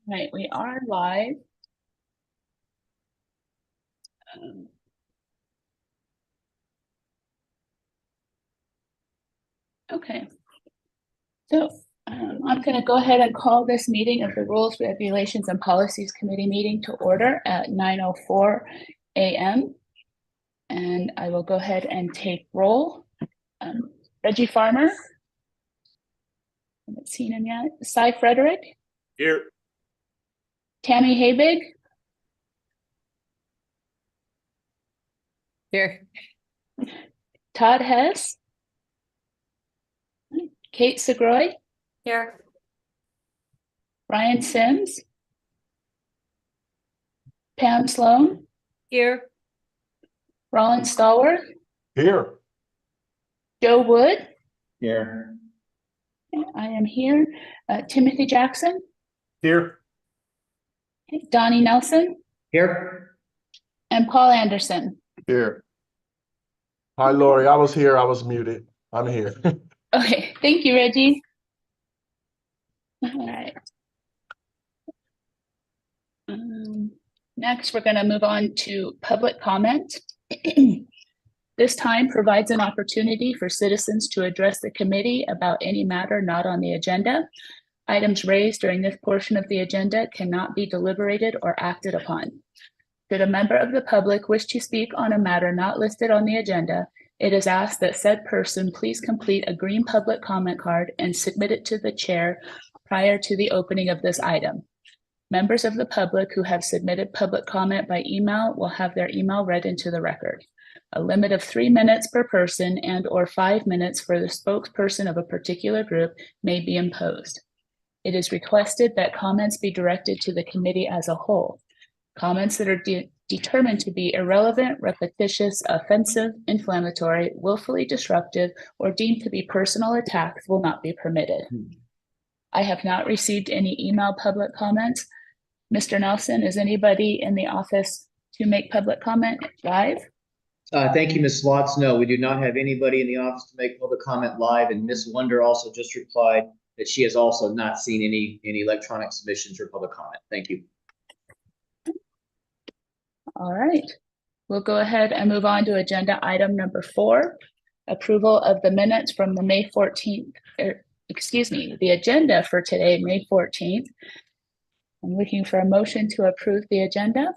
Right, we are live. Okay. So I'm going to go ahead and call this meeting of the Rules, Regulations, and Policies Committee meeting to order at 9:04 a.m. And I will go ahead and take roll. Reggie Farmer. I haven't seen him yet. Cy Frederick. Here. Tammy Habig. Here. Todd Hess. Kate Segroy. Here. Ryan Sims. Pam Sloan. Here. Rollin Stallworth. Here. Joe Wood. Here. I am here. Timothy Jackson. Here. Donnie Nelson. Here. And Paul Anderson. Here. Hi, Lori. I was here. I was muted. I'm here. Okay, thank you, Reggie. All right. Next, we're going to move on to public comment. This time provides an opportunity for citizens to address the committee about any matter not on the agenda. Items raised during this portion of the agenda cannot be deliberated or acted upon. Should a member of the public wish to speak on a matter not listed on the agenda, it is asked that said person please complete a green public comment card and submit it to the chair prior to the opening of this item. Members of the public who have submitted public comment by email will have their email read into the record. A limit of 3 minutes per person and/or 5 minutes for the spokesperson of a particular group may be imposed. It is requested that comments be directed to the committee as a whole. Comments that are determined to be irrelevant, repetitious, offensive, inflammatory, willfully disruptive, or deemed to be personal attacks will not be permitted. I have not received any email public comments. Mr. Nelson, is anybody in the office to make public comment live? Thank you, Ms. Watts. No, we do not have anybody in the office to make public comment live, and Ms. Wonder also just replied that she has also not seen any electronic submissions or public comment. Thank you. All right, we'll go ahead and move on to agenda item number 4, approval of the minutes from the May 14th, the agenda for today, May 14th. I'm looking for a motion to approve the agenda.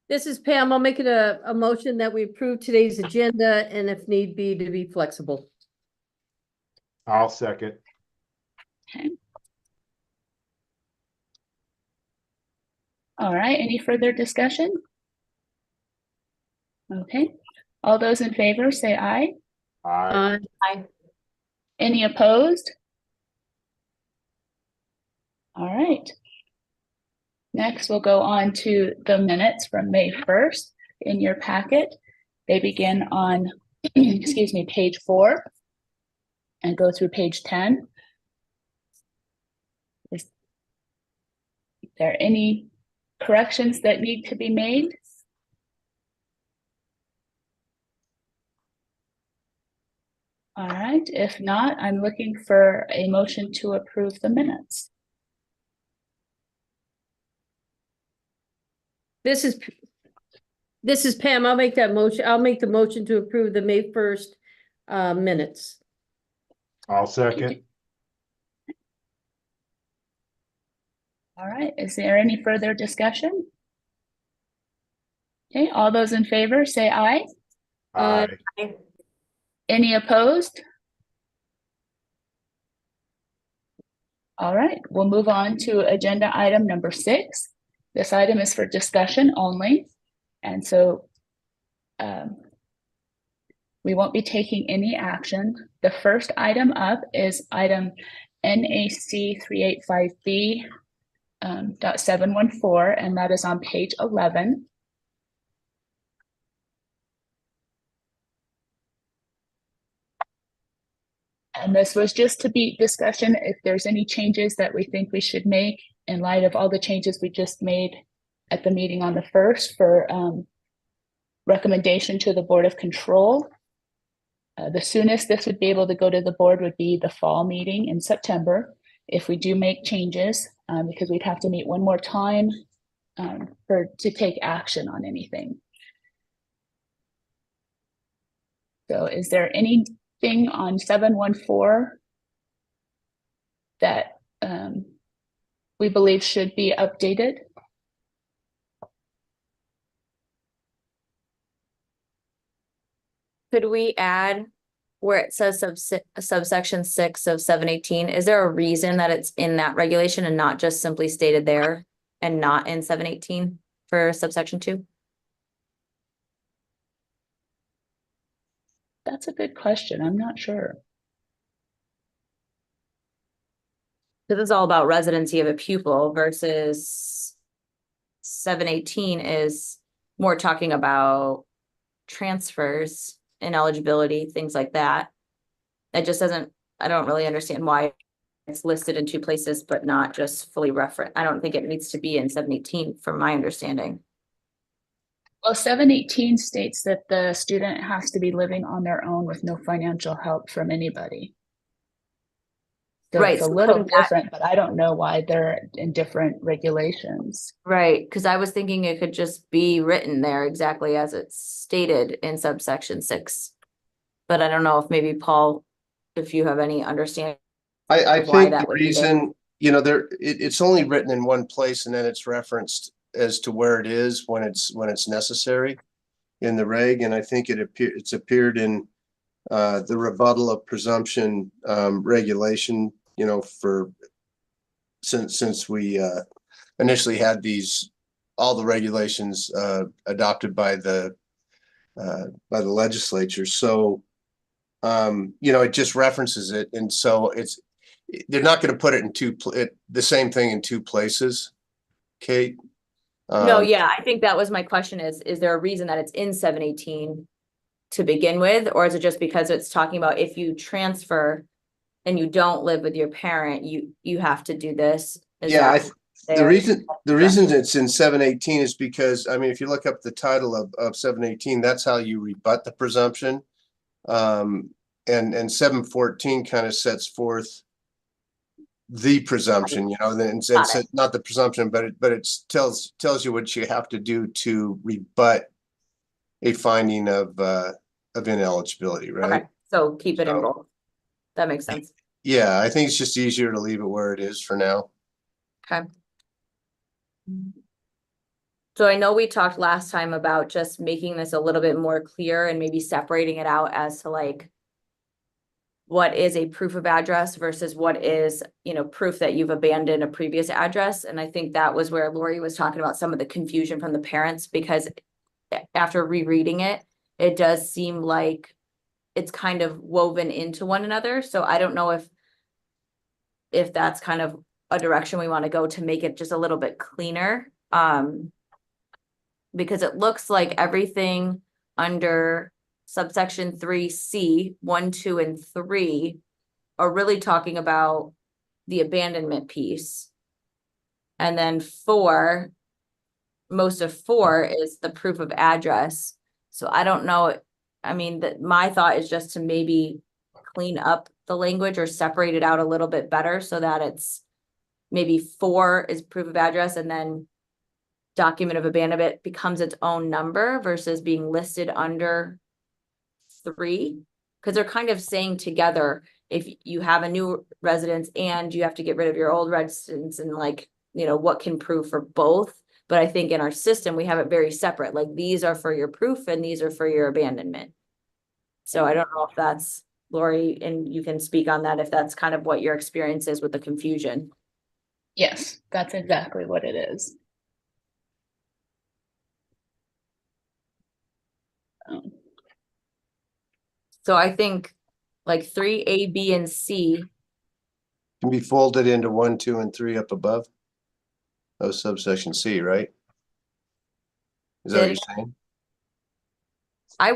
This is Pam. I'll make it a motion that we approve today's agenda and if need be, to be flexible. I'll second. Okay. All right, any further discussion? Okay, all those in favor say aye. Aye. Aye. Any opposed? All right. Next, we'll go on to the minutes from May 1st in your packet. They begin on, excuse me, page 4 and go through page 10. Is there any corrections that need to be made? All right, if not, I'm looking for a motion to approve the minutes. This is Pam. I'll make that motion. I'll make the motion to approve the May 1st minutes. I'll second. All right, is there any further discussion? Okay, all those in favor say aye. Aye. Any opposed? All right, we'll move on to agenda item number 6. This item is for discussion only, and so we won't be taking any action. The first item up is item NAC 385B .714, and that is on page 11. And this was just to be discussion if there's any changes that we think we should make in light of all the changes we just made at the meeting on the 1st for recommendation to the Board of Control. The soonest this would be able to go to the board would be the fall meeting in September. if we do make changes, because we'd have to meet one more time to take action on anything. So is there anything on 714 that we believe should be updated? Could we add where it says subsection 6 of 718? Is there a reason that it's in that regulation and not just simply stated there and not in 718 for subsection 2? That's a good question. I'm not sure. This is all about residency of a pupil versus 718 is more talking about transfers and eligibility, things like that. It just doesn't, I don't really understand why it's listed in 2 places, but not just fully referenced. I don't think it needs to be in 718 from my understanding. Well, 718 states that the student has to be living on their own with no financial help from anybody. So Right, it's a so little couldn't that- different, but I don't know why they're in different regulations. Right, because I was thinking it could just be written there exactly as it's stated in subsection 6. But I don't know if maybe Paul, if you have any understanding. I Why think that the would be there. reason, you know, it's only written in one place and then it's referenced as to where it is when it's necessary in the reg. And I think it's appeared in the rebuttal of presumption regulation, you know, since we initially had all the regulations adopted by the legislature. So you know, it just references it, and so they're not going to put it in the same thing in 2 places, Kate. No, yeah, I think that was my question is there a reason that it's in 718 to begin with? Or is it just because it's talking about if you transfer and you don't live with your parent, you have to do this? Is Yeah, that the reason it's in 718 is because, I mean, if you look up the title of 718, that's how you rebut the presumption. And 714 kind of sets forth the presumption, you know, then it's not the presumption, but it tells you what you have to do to rebut a finding of ineligibility, right? Okay, so keep it in both. That makes sense. Yeah, I think it's just easier to leave it where it is for now. Okay. So I know we talked last time about just making this a little bit more clear and maybe separating it out as to like what is a proof of address versus what is, you know, proof that you've abandoned a previous address. And I think that was where Lori was talking about some of the confusion from the parents, because after rereading it, it does seem like it's kind of woven into one another. So I don't know if that's kind of a direction we want to go to make it just a little bit cleaner. Because it looks like everything under subsection 3C, 1, 2, and 3 are really talking about the abandonment piece. And then 4, most of 4 is the proof of address. So I don't know. I mean, my thought is just to maybe clean up the language or separate it out a little bit better so that it's maybe 4 is proof of address and then document of abandonment becomes its own number versus being listed under 3, because they're kind of saying together, if you have a new residence and you have to get rid of your old residence, and like, you know, what can prove for both. But I think in our system, we have it very separate, like these are for your proof and these are for your abandonment. So I don't know if that's, Lori, and you can speak on that, if that's kind of what your experience is with the confusion. Yes, that's exactly what it is. So I think like 3A, B, and C. Can be folded into 1, 2, and 3 up above. Oh, subsection C, right? Is that what you're saying? I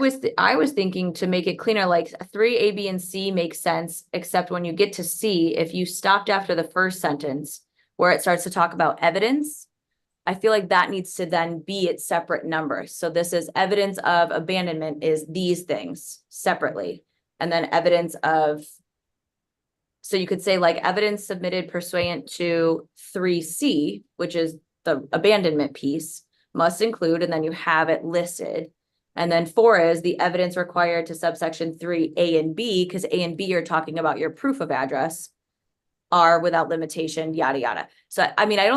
was thinking to make it cleaner, like 3A, B, and C makes sense, except when you get to C, if you stopped after the first sentence where it starts to talk about evidence, I feel like that needs to then be its separate number. So this is evidence of abandonment is these things separately. And then evidence of So you could say like evidence submitted pursuant to 3C, which is the abandonment piece, must include, and then you have it listed. And then 4 is the evidence required to subsection 3A and B, because A and B are talking about your proof of address, are without limitation, yada, yada. So, I mean, I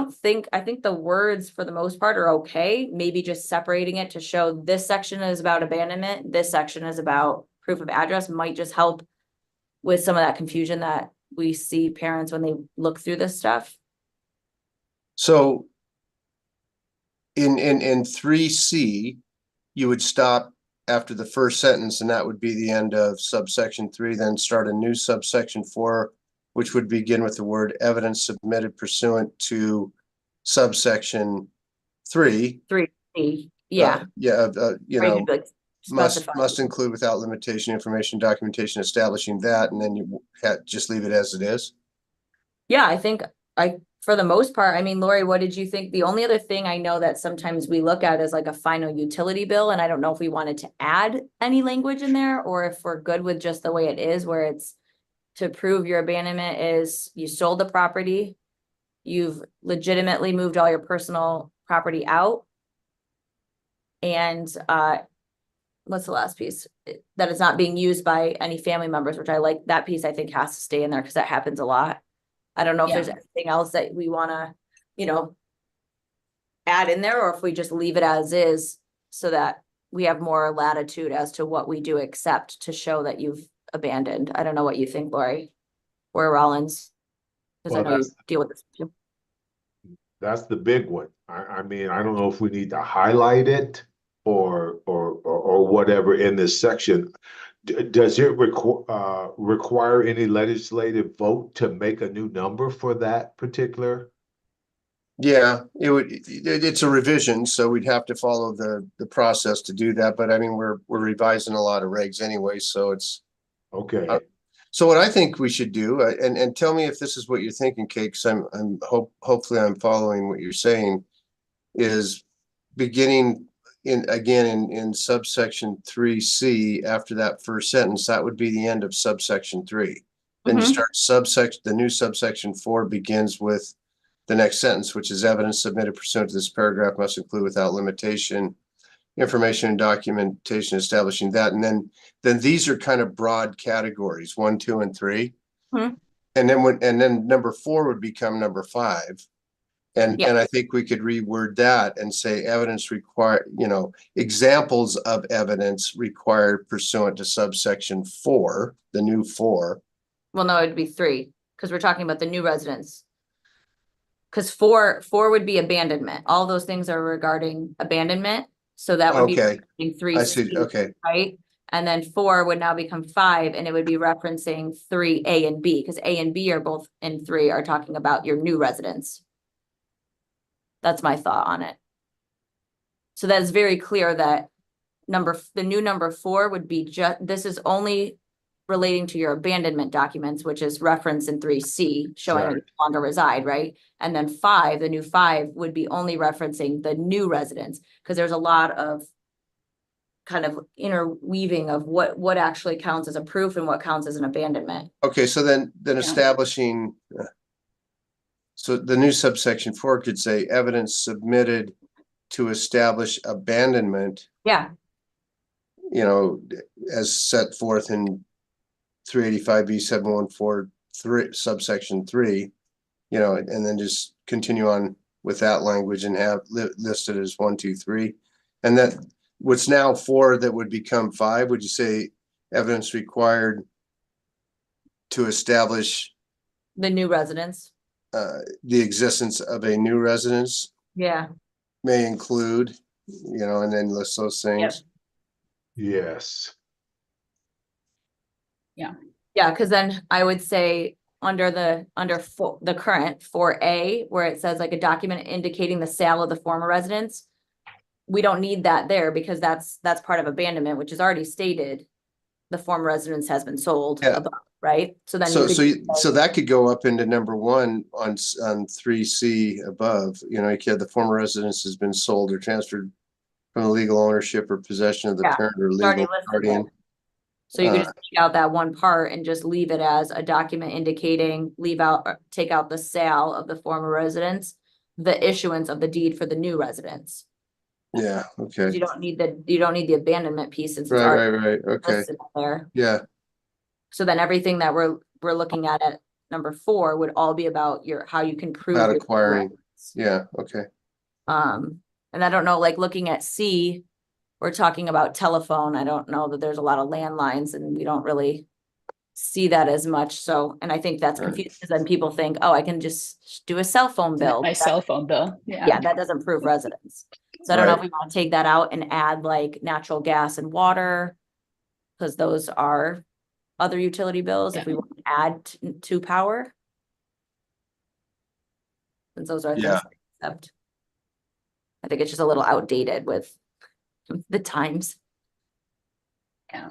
think the words for the most part are okay. Maybe just separating it to show this section is about abandonment, this section is about proof of address might just help with some of that confusion that we see parents when they look through this stuff. So in 3C, you would stop after the first sentence, and that would be the end of subsection 3, then start a new subsection 4, which would begin with the word evidence submitted pursuant to subsection 3. 3C, yeah. You Or you know, could, like, must specify. include without limitation information, documentation establishing that, and then you just leave it as it is. Yeah, I think for the most part, I mean, Lori, what did you think? The only other thing I know that sometimes we look at is like a final utility bill, and I don't know if we wanted to add any language in there or if we're good with just the way it is, where it's to prove your abandonment is you sold the property, you've legitimately moved all your personal property out. And what's the last piece? That it's not being used by any family members, which I like. That piece I think has to stay in there because that happens a lot. I don't know if Yeah. there's anything else that we wanna, add in there, or if we just leave it as is so that we have more latitude as to what we do accept to show that you've abandoned. I don't know what you think, Lori, or Rollins. Cause I Well, know you that's- deal with this too. That's the big one. I mean, I don't know if we need to highlight it or whatever in this section. Does it require any legislative vote to make a new number for that particular? Yeah, it's a revision, so we'd have to follow the process to do that, but I mean, we're revising a lot of regs anyway, so it's. Okay, So what I think we should do, and tell me if this is what you're thinking, Kate, because hopefully I'm following what you're saying, is beginning in subsection 3C, after that first sentence, that would be the end of subsection 3. Then you Mhm. start the new subsection 4 begins with the next sentence, which is evidence submitted pursuant to this paragraph must include without limitation information and documentation establishing that. And then these are kind of broad categories, 1, 2, and 3. Mhm. And then number 4 would become number 5. And Yeah. I think we could reword that and say evidence required, examples of evidence required pursuant to subsection 4, the new 4. Well, no, it'd be 3, because we're talking about the new residents. Because 4 would be abandonment. All those things are regarding abandonment. So that would be Okay, in 3, I see. Okay, right? And then 4 would now become 5, and it would be referencing 3A and B, because A and B are both in 3 are talking about your new residents. That's my thought on it. So that is very clear that the new number 4 would be this is only relating to your abandonment documents, which is referenced in 3C, showing that you no longer reside, right? And then 5, the new 5 would be only referencing the new residents, because there's a lot of kind of interweaving of what actually counts as a proof and what counts as an abandonment. okay, so then establishing, so the new subsection 4 could say evidence submitted to establish abandonment, Yeah, as set forth in 385B 7143 subsection 3, and then just continue on with that language and have listed as 1, 2, 3. And that what's now 4 that would become 5, would you say evidence required to establish the new residents. the existence of a new residence Yeah, may include, and then list those things. yes. yeah, because then I would say under the current 4A, where it says like a document indicating the sale of the former residence, we don't need that there because that's part of abandonment, which is already stated. The former residence has been sold Yeah. above, right? So then So that could go up into number 1 on 3C above, you could, the former residence has been sold or transferred from the legal ownership or possession of the Yeah, parent or it's already legal listed guardian. there. So you could just take out that one part and just leave it as a document indicating, take out the sale of the former residence, the issuance of the deed for the new residence. Yeah, 'Cause okay. you don't need the abandonment piece since it's Right, already right, right. Okay. listed there. Yeah, So then everything that we're looking at number 4 would all be about how you can prove. about your acquiring. rights. Yeah, okay. And I don't know, like looking at C, we're talking about telephone. I don't know that there's a lot of landlines and we don't really see that as much. So, and I think that's Right. confusing because then people think, oh, I can just do a cell phone bill. My cell phone bill, Yeah, that doesn't prove residence. So I don't know if we want to take that out and add like natural gas and water. Because those are other utility bills, if we want to add to power. Since those are things Yeah. that we accept. I think it's just a little outdated with the times. Yeah.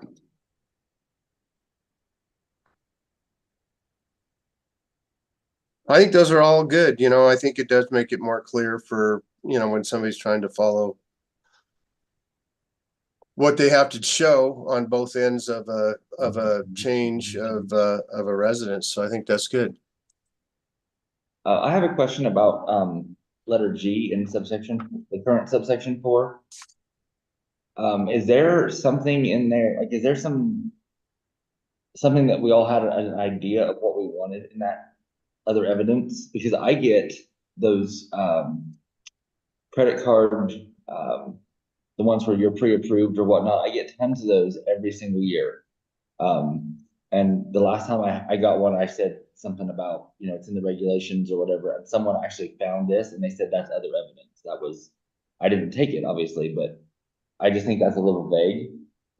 I think those are all good, you know, I think it does make it more clear for, you know, when somebody's trying to follow what they have to show on both ends of a change of a residence. So I think that's good. I have a question about letter G in subsection, the current subsection 4. Is there something in there, like, is there something that we all had an idea of what we wanted in that other evidence? Because I get those credit card, the ones where you're pre-approved or whatnot, I get tons of those every single year. And the last time I got one, I said something about, you know, it's in the regulations or whatever, and someone actually found this and they said that's other evidence. I didn't take it, obviously, but I just think that's a little vague.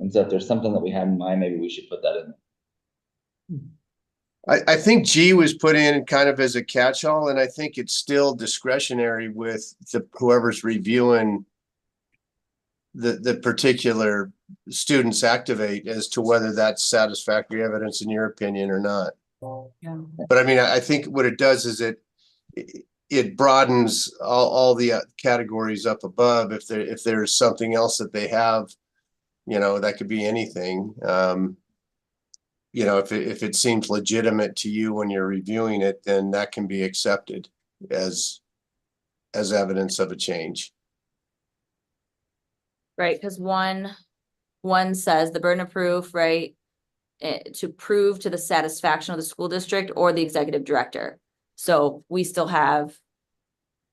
And so if there's something that we have in mind, maybe we should put that in. I think G was put in kind of as a catch-all, and I think it's still discretionary with whoever's reviewing the particular students activate as to whether that's satisfactory evidence in your opinion or not. Yeah. But I mean, I think what it does is it broadens all the categories up above. If there's something else that they have, you know, that could be anything. You know, if it seems legitimate to you when you're reviewing it, then that can be accepted as evidence of a change. Right, because one says the burden of proof, right? To prove to the satisfaction of the school district or the executive director. So we still have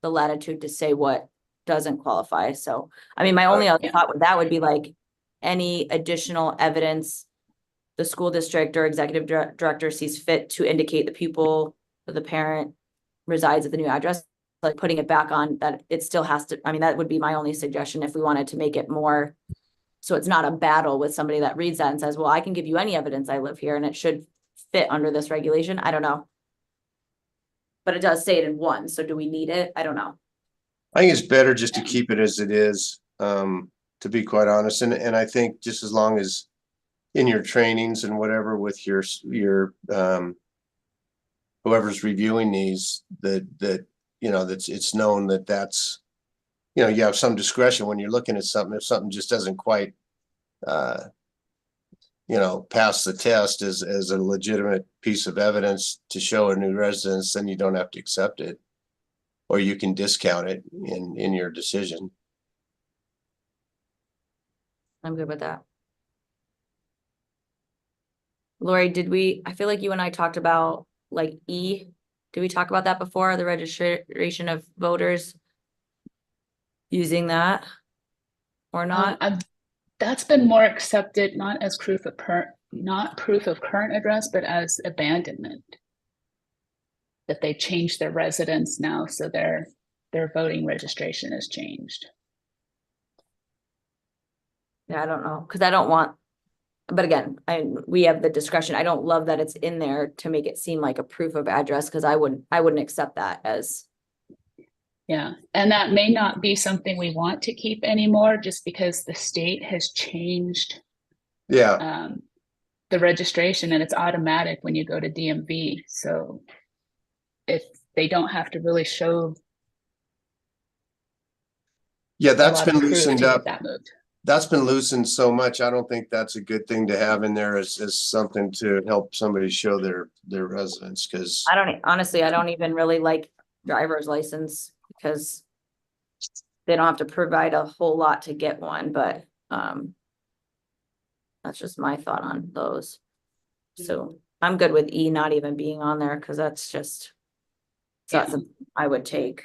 the latitude to say what doesn't qualify. So, I mean, my only other thought with that would be like any additional evidence the school district or executive director sees fit to indicate the pupil or the parent resides at the new address, like putting it back on that it still has to, I mean, that would be my only suggestion if we wanted to make it more. So it's not a battle with somebody that reads that and says, well, I can give you any evidence I live here and it should fit under this regulation. I don't know. But it does say it in 1. So do we need it? I don't know. I think it's better just to keep it as it is, to be quite honest. And I think just as long as in your trainings and whatever with your whoever's reviewing these, that you know, it's known that's, you know, you have some discretion when you're looking at something. If something just doesn't quite, you know, pass the test as a legitimate piece of evidence to show a new residence, then you don't have to accept it, or you can discount it in your decision. I'm good with that. Lori, I feel like you and I talked about like E. Did we talk about that before? The registration of voters using that or not? That's been more accepted, not as proof of current address, but as abandonment. That they changed their residence now, so their voting registration has changed. Yeah, I don't know, because I don't want, but again, we have the discretion. I don't love that it's in there to make it seem like a proof of address, because I wouldn't accept that as. Yeah, and that may not be something we want to keep anymore, just because the state has changed Yeah. the registration, and it's automatic when you go to DMV. So if they don't have to really show. Yeah, that's a lot been of proof loosened to get up. that moved. that's been loosened so much. I don't think that's a good thing to have in there as something to help somebody show their residence, because Honestly, I don't even really like driver's license because they don't have to provide a whole lot to get one, but, that's just my thought on those. So I'm good with E not even being on there, because that's just, so that's something I would take.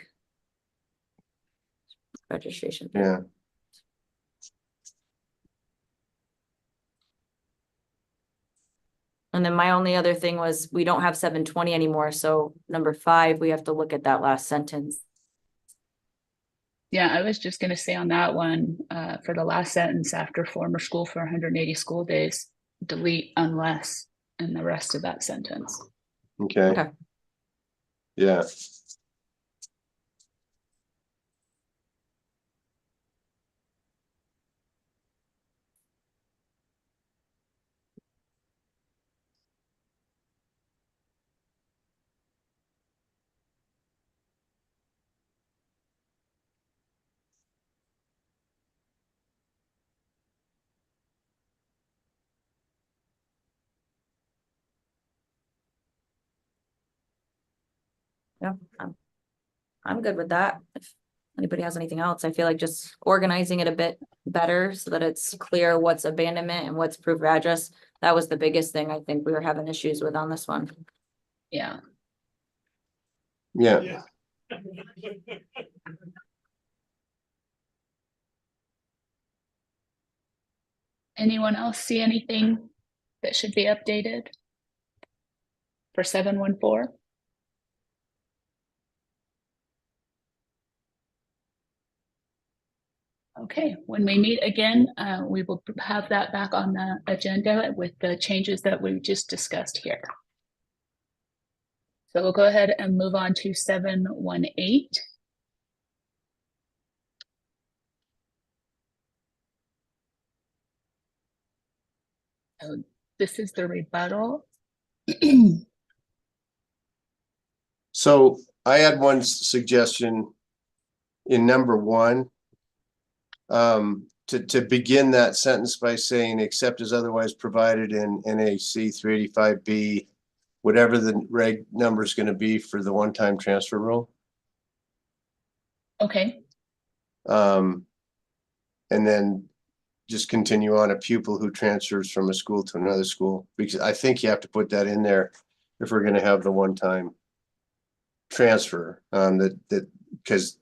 Registration. yeah. And then my only other thing was, we don't have 720 anymore, so number 5, we have to look at that last sentence. Yeah, I was just gonna say on that one, for the last sentence after former school for 180 school days, delete unless and the rest of that sentence. Okay. Okay. Yeah. Yeah, I'm good with that. If anybody has anything else, I feel like just organizing it a bit better so that it's clear what's abandonment and what's proof of address. That was the biggest thing I think we were having issues with on this one. Yeah. Yeah. Anyone else see anything that should be updated for 714? Okay, when we meet again, we will have that back on the agenda with the changes that we just discussed here. So we'll go ahead and move on to 718. So this is the rebuttal. So I had one suggestion in number 1. To begin that sentence by saying, except as otherwise provided in NAC 385B, whatever the reg number is going to be for the one-time transfer rule. Okay, And then just continue on, a pupil who transfers from a school to another school, because I think you have to put that in there if we're going to have the one-time transfer, because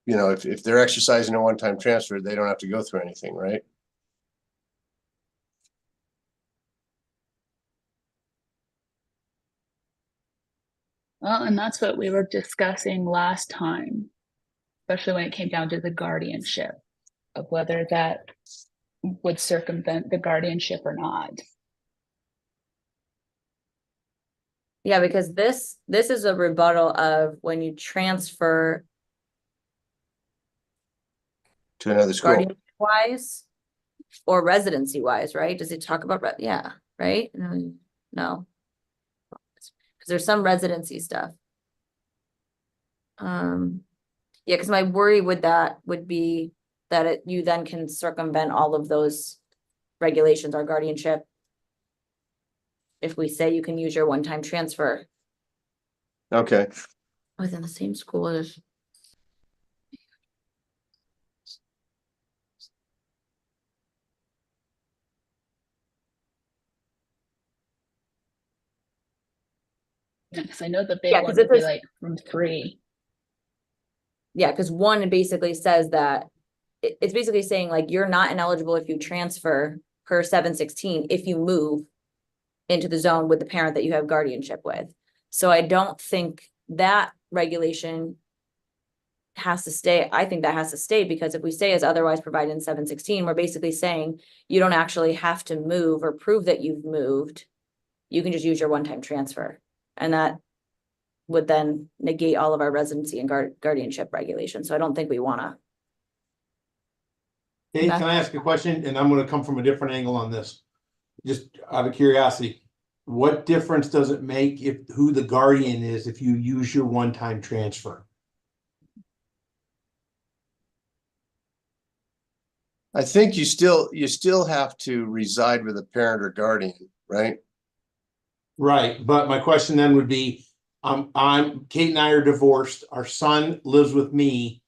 you know, if they're exercising a one-time transfer, they don't have to go through anything, right? well, and that's what we were discussing last time, especially when it came down to the guardianship of whether that would circumvent the guardianship or not. Yeah, because this is a rebuttal of when you transfer To another school. guardian wise or residency wise, right? Does it talk about, yeah, right? No. Because there's some residency stuff. Yeah, because my worry with that would be that you then can circumvent all of those regulations, our guardianship. If we say you can use your one-time transfer Okay. within the same school as. Because I know the big Yeah, one 'cause it would be says- like from 3. Yeah, because 1 basically says that it's basically saying like you're not ineligible if you transfer per 716 if you move into the zone with the parent that you have guardianship with. So I don't think that regulation has to stay. I think that has to stay, because if we say as otherwise provided in 716, we're basically saying you don't actually have to move or prove that you've moved. You can just use your one-time transfer, and that would then negate all of our residency and guardianship regulations. So I don't think we wanna. Hey, can I ask a question? And I'm gonna come from a different angle on this. Just out of curiosity, what difference does it make if who the guardian is if you use your one-time transfer? I think you still have to reside with a parent or guardian, right? Right, but my question then would be, Kate and I are divorced, our son lives with me.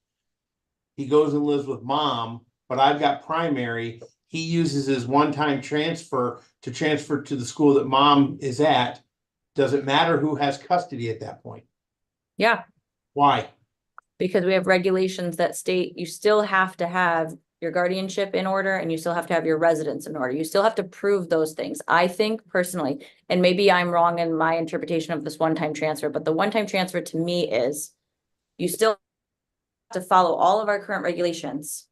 He goes and lives with mom, but I've got primary. He uses his one-time transfer to the school that mom is at. Does it matter who has custody at that point? Yeah, Why? because we have regulations that state you still have to have your guardianship in order and you still have to have your residence in order. You still have to prove those things. I think personally, and maybe I'm wrong in my interpretation of this one-time transfer, but the one-time transfer to me is you still have to follow all of our current regulations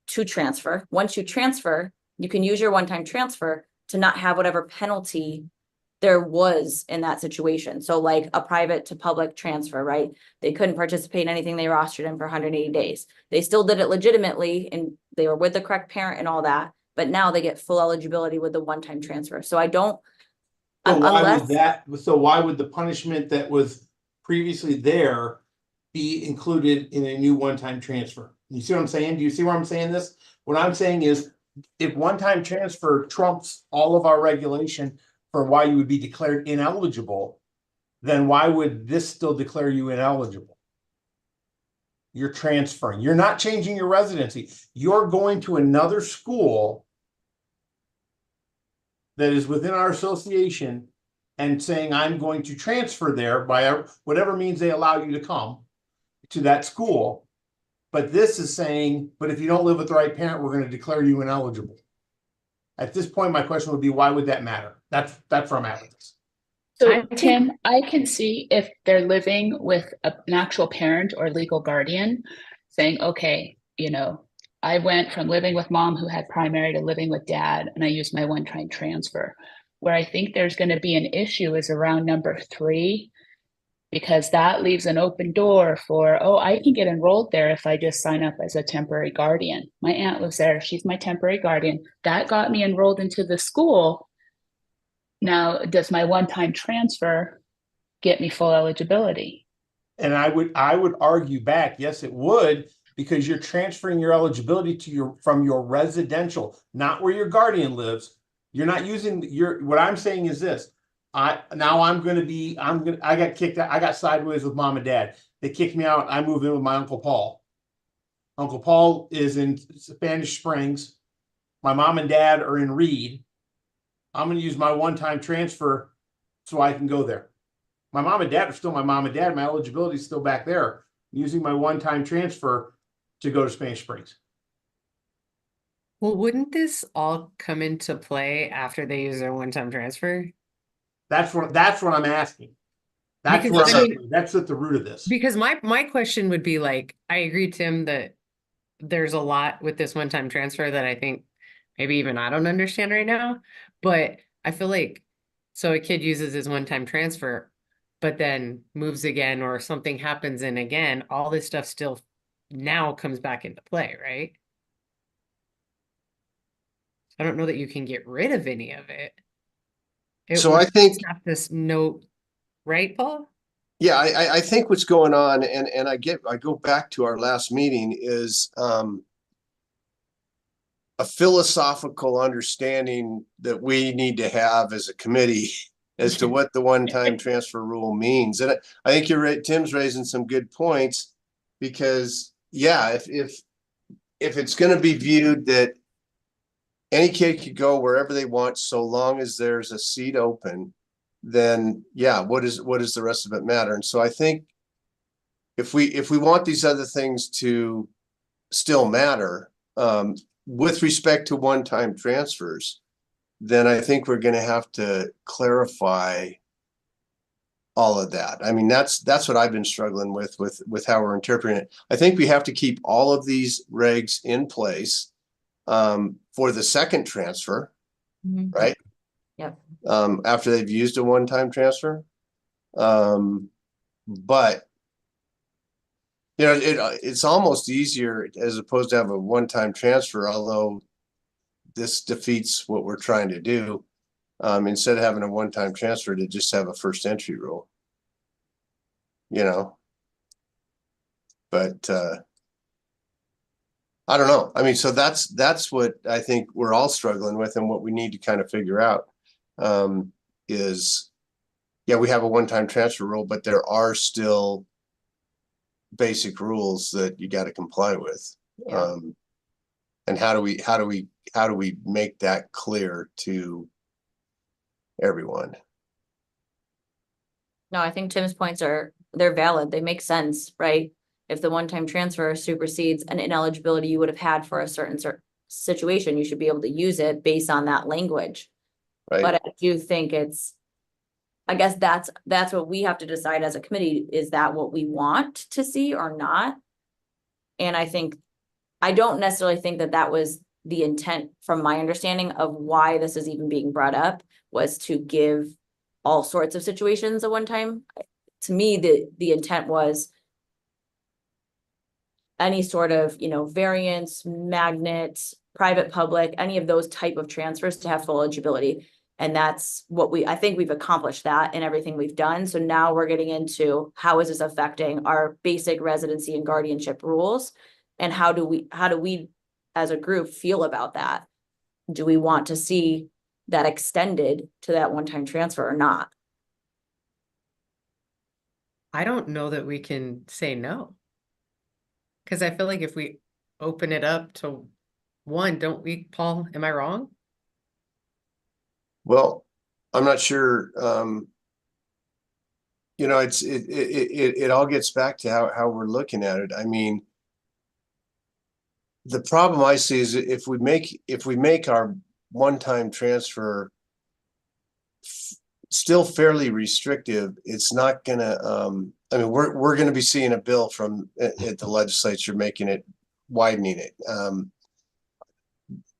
to transfer. Once you transfer, you can use your one-time transfer to not have whatever penalty there was in that situation. So like a private to public transfer, right? They couldn't participate in anything they rostered in for 180 days. They still did it legitimately and they were with the correct parent and all that, but now they get full eligibility with the one-time transfer. So I don't, So why unless, would that, so why would the punishment that was previously there be included in a new one-time transfer? You see what I'm saying? Do you see where I'm saying this? What I'm saying is, if one-time transfer trumps all of our regulation for why you would be declared ineligible, then why would this still declare you ineligible? You're transferring. You're not changing your residency. You're going to another school that is within our association and saying, I'm going to transfer there by whatever means they allow you to come to that school. But this is saying, but if you don't live with the right parent, we're going to declare you ineligible. At this point, my question would be, why would that matter? That's where I'm at with this. So I think- Tim, I can see if they're living with an actual parent or legal guardian saying, okay, I went from living with mom who had primary to living with dad, and I used my one-time transfer. Where I think there's going to be an issue is around number 3, because that leaves an open door for, oh, I can get enrolled there if I just sign up as a temporary guardian. My aunt lives there. She's my temporary guardian. That got me enrolled into the school. Now, does my one-time transfer get me full eligibility? And I would argue back, yes, it would, because you're transferring your eligibility from your residential, not where your guardian lives. You're not using what I'm saying is this. I got kicked out. I got sideways with mom and dad. They kicked me out. I moved in with my Uncle Paul. Uncle Paul is in Spanish Springs. My mom and dad are in Reed. I'm going to use my one-time transfer so I can go there. My mom and dad are still my mom and dad. My eligibility is still back there. I'm using my one-time transfer to go to Spanish Springs. Well, wouldn't this all come into play after they use their one-time transfer? That's what I'm asking. That's Because, what I mean, that's at the root of this. Because my question would be like, I agree, Tim, that there's a lot with this one-time transfer that I think maybe even I don't understand right now. But I feel like, so a kid uses his one-time transfer, but then moves again or something happens and again, all this stuff still now comes back into play, right? I don't know that you can get rid of any of it. So would I think, just have this note, right, Paul? yeah, I think what's going on, and I go back to our last meeting, is a philosophical understanding that we need to have as a committee as to what the one-time transfer rule means. And I think you're right. Tim's raising some good points, because yeah, if it's going to be viewed that any kid could go wherever they want, so long as there's a seat open, then yeah, what does the rest of it matter? And so I think if we want these other things to still matter, with respect to one-time transfers, then I think we're going to have to clarify all of that. I mean, that's what I've been struggling with how we're interpreting it. I think we have to keep all of these regs in place for the second transfer, right? Yep. After they've used a one-time transfer. But it's almost easier as opposed to have a one-time transfer, although this defeats what we're trying to do. Instead of having a one-time transfer, to just have a first entry rule. But I don't know. I mean, so that's what I think we're all struggling with, and what we need to kind of figure out is, yeah, we have a one-time transfer rule, but there are still basic rules that you got to comply with. Yeah. And how do we make that clear to everyone? No, I think Tim's points they're valid. They make sense, right? If the one-time transfer supersedes an ineligibility you would have had for a certain situation, you should be able to use it based on that language. Right? But I do think I guess that's what we have to decide as a committee. Is that what we want to see or not? And I don't necessarily think that was the intent, from my understanding of why this is even being brought up, was to give all sorts of situations a one-time. To me, the intent was any sort of, variance, magnet, private, public, any of those type of transfers to have full eligibility. And that's what I think we've accomplished that in everything we've done. So now we're getting into how is this affecting our basic residency and guardianship rules? And how do we as a group feel about that? Do we want to see that extended to that one-time transfer or not? I don't know that we can say no. Because I feel like if we open it up to one, don't we, Paul? Am I wrong? Well, I'm not sure. It all gets back to how we're looking at it. I mean, the problem I see is if we make our one-time transfer still fairly restrictive, it's not gonna, I mean, we're gonna be seeing a bill from at the legislature widening it.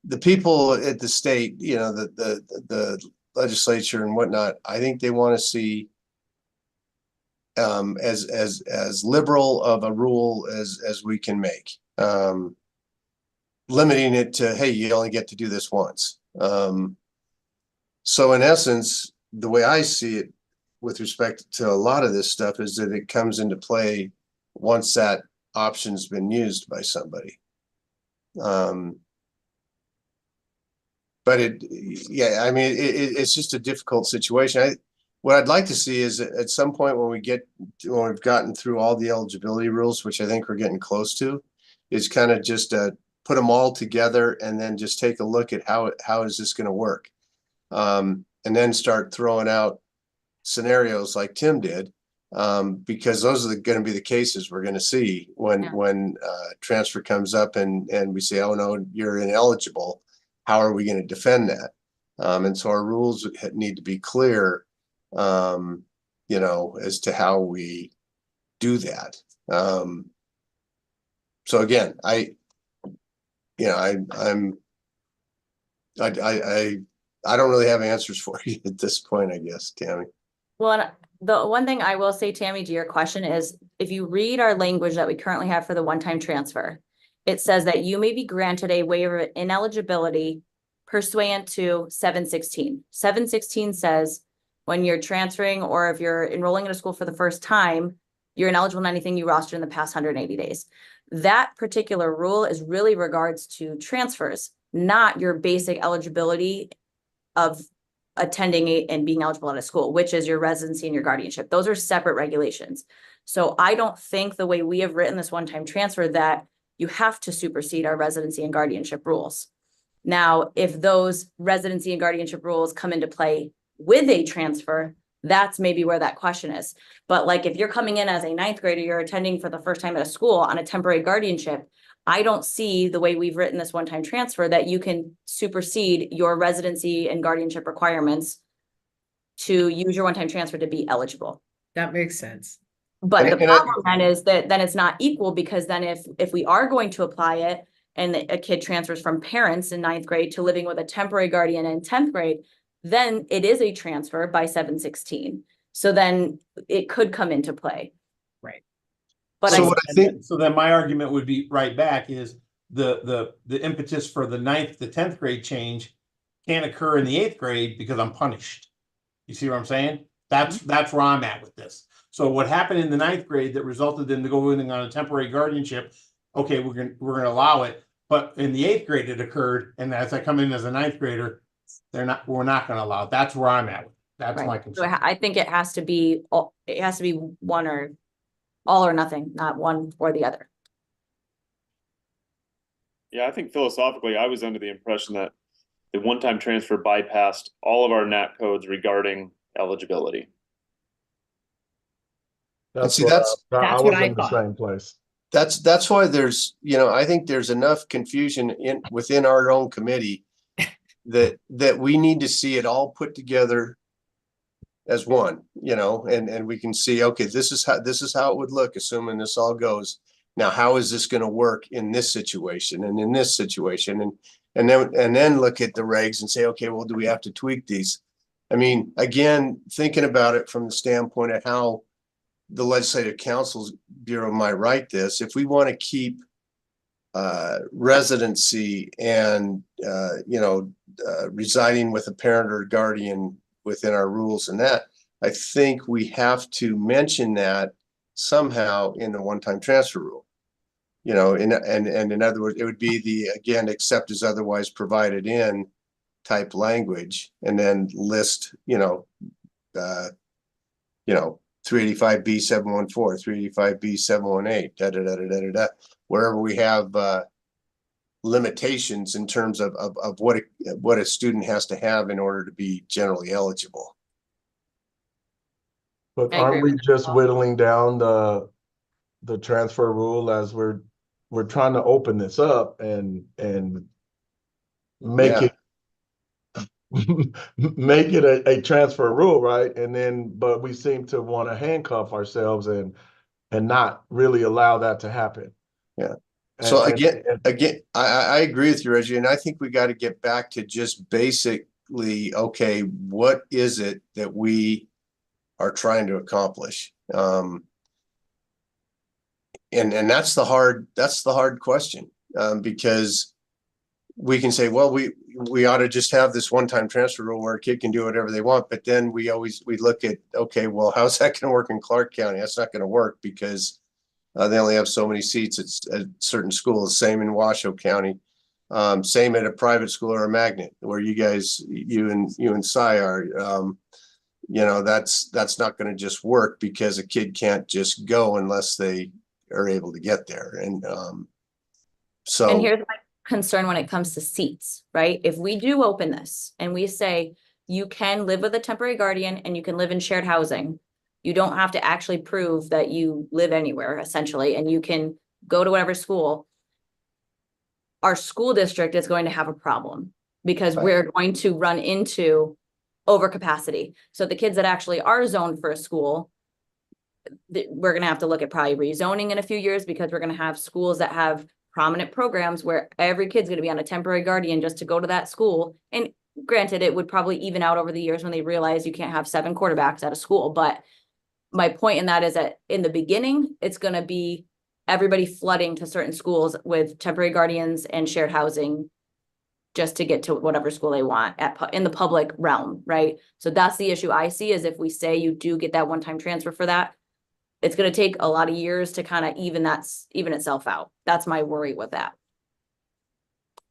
The people at the state, the legislature and whatnot, I think they want to see as liberal of a rule as we can make. Limiting it to, hey, you only get to do this once. So in essence, the way I see it with respect to a lot of this stuff is that it comes into play once that option's been used by somebody. But it's just a difficult situation. What I'd like to see is at some point when we've gotten through all the eligibility rules, which I think we're getting close to, is kind of just put them all together and then just take a look at how is this going to work, and then start throwing out scenarios like Tim did, because those are going to be the cases we're going to see when transfer comes up and we say, oh no, you're ineligible. How are we going to defend that? And so our rules need to be clear, as to how we do that. So again, I don't really have answers for you at this point, I guess, Tammy. Well, the one thing I will say, Tammy, to your question is, if you read our language that we currently have for the one-time transfer, it says that you may be granted a waiver of ineligibility pursuant to 716. 716 says when you're transferring or if you're enrolling in a school for the first time, you're ineligible in anything you rostered in the past 180 days. That particular rule is really regards to transfers, not your basic eligibility of attending and being eligible at a school, which is your residency and your guardianship. Those are separate regulations. So I don't think the way we have written this one-time transfer that you have to supersede our residency and guardianship rules. Now, if those residency and guardianship rules come into play with a transfer, that's maybe where that question is. But like, if you're coming in as a ninth grader, you're attending for the first time at a school on a temporary guardianship, I don't see the way we've written this one-time transfer that you can supersede your residency and guardianship requirements to use your one-time transfer to be eligible. That makes sense. But the problem then is that then it's not equal, because then if we are going to apply it and a kid transfers from parents in ninth grade to living with a temporary guardian in 10th grade, then it is a transfer by 716. So then it could come into play. Right. But so then my argument would be right back is the impetus for the 9th to 10th grade change can't occur in the 8th grade because I'm punished. You see what I'm saying? That's where I'm at with this. So what happened in the 9th grade that resulted in the going on a temporary guardianship, okay, we're gonna allow it. but in the 8th grade it occurred, and as I come in as a 9th grader, we're not gonna allow it. That's where I'm at. That's my Right. So concern. I think it has to be, it has to be one or all or nothing, not one or the other. Yeah, I think philosophically, I was under the impression that the one-time transfer bypassed all of our NAT codes regarding eligibility. see, that's- That's what I thought. Same place. That's why there's, I think there's enough confusion within our own committee that we need to see it all put together as one, and we can see, okay, this is how it would look, assuming this all goes. Now, how is this going to work in this situation and in this situation? And then look at the regs and say, okay, well, do we have to tweak these? I mean, again, thinking about it from the standpoint of how the Legislative Council's Bureau might write this, if we want to keep residency and residing with a parent or guardian within our rules, and that, I think we have to mention that somehow in the one-time transfer rule. And in other words, it would be the, again, except as otherwise provided in type language, and then list 385B 714, 385B 718, wherever we have limitations in terms of what a student has to have in order to be generally eligible. But I agree aren't we with that. just whittling down the transfer rule as we're trying to open this up and make Yeah. it make it a transfer rule, right? And then, but we seem to want to handcuff ourselves and not really allow that to happen. Yeah. So And- again, I agree with you, Reggie, and I think we got to get back to just basically, okay, what is it that we are trying to accomplish? And that's the hard question, because we can say, well, we ought to just have this one-time transfer rule where a kid can do whatever they want, but then we look at, okay, well, how's that going to work in Clark County? That's not going to work because they only have so many seats at certain schools. Same in Washoe County. Same at a private school or a magnet where you and Cy are. That's not going to just work because a kid can't just go unless they are able to get there. And so. And here's my concern when it comes to seats, right? If we do open this and we say you can live with a temporary guardian and you can live in shared housing, you don't have to actually prove that you live anywhere, essentially, and you can go to whatever school. Our school district is going to have a problem because we're going to run into overcapacity. So the kids that actually are zoned for a school, we're going to have to look at probably rezoning in a few years, because we're going to have schools that have prominent programs where every kid's going to be on a temporary guardian just to go to that school. And granted, it would probably even out over the years when they realize you can't have 7 quarterbacks at a school. But my point in that is that in the beginning, it's going to be everybody flooding to certain schools with temporary guardians and shared housing just to get to whatever school they want in the public realm, right? So that's the issue I see, is if we say you do get that one-time transfer for that, it's going to take a lot of years to kind of even itself out. That's my worry with that.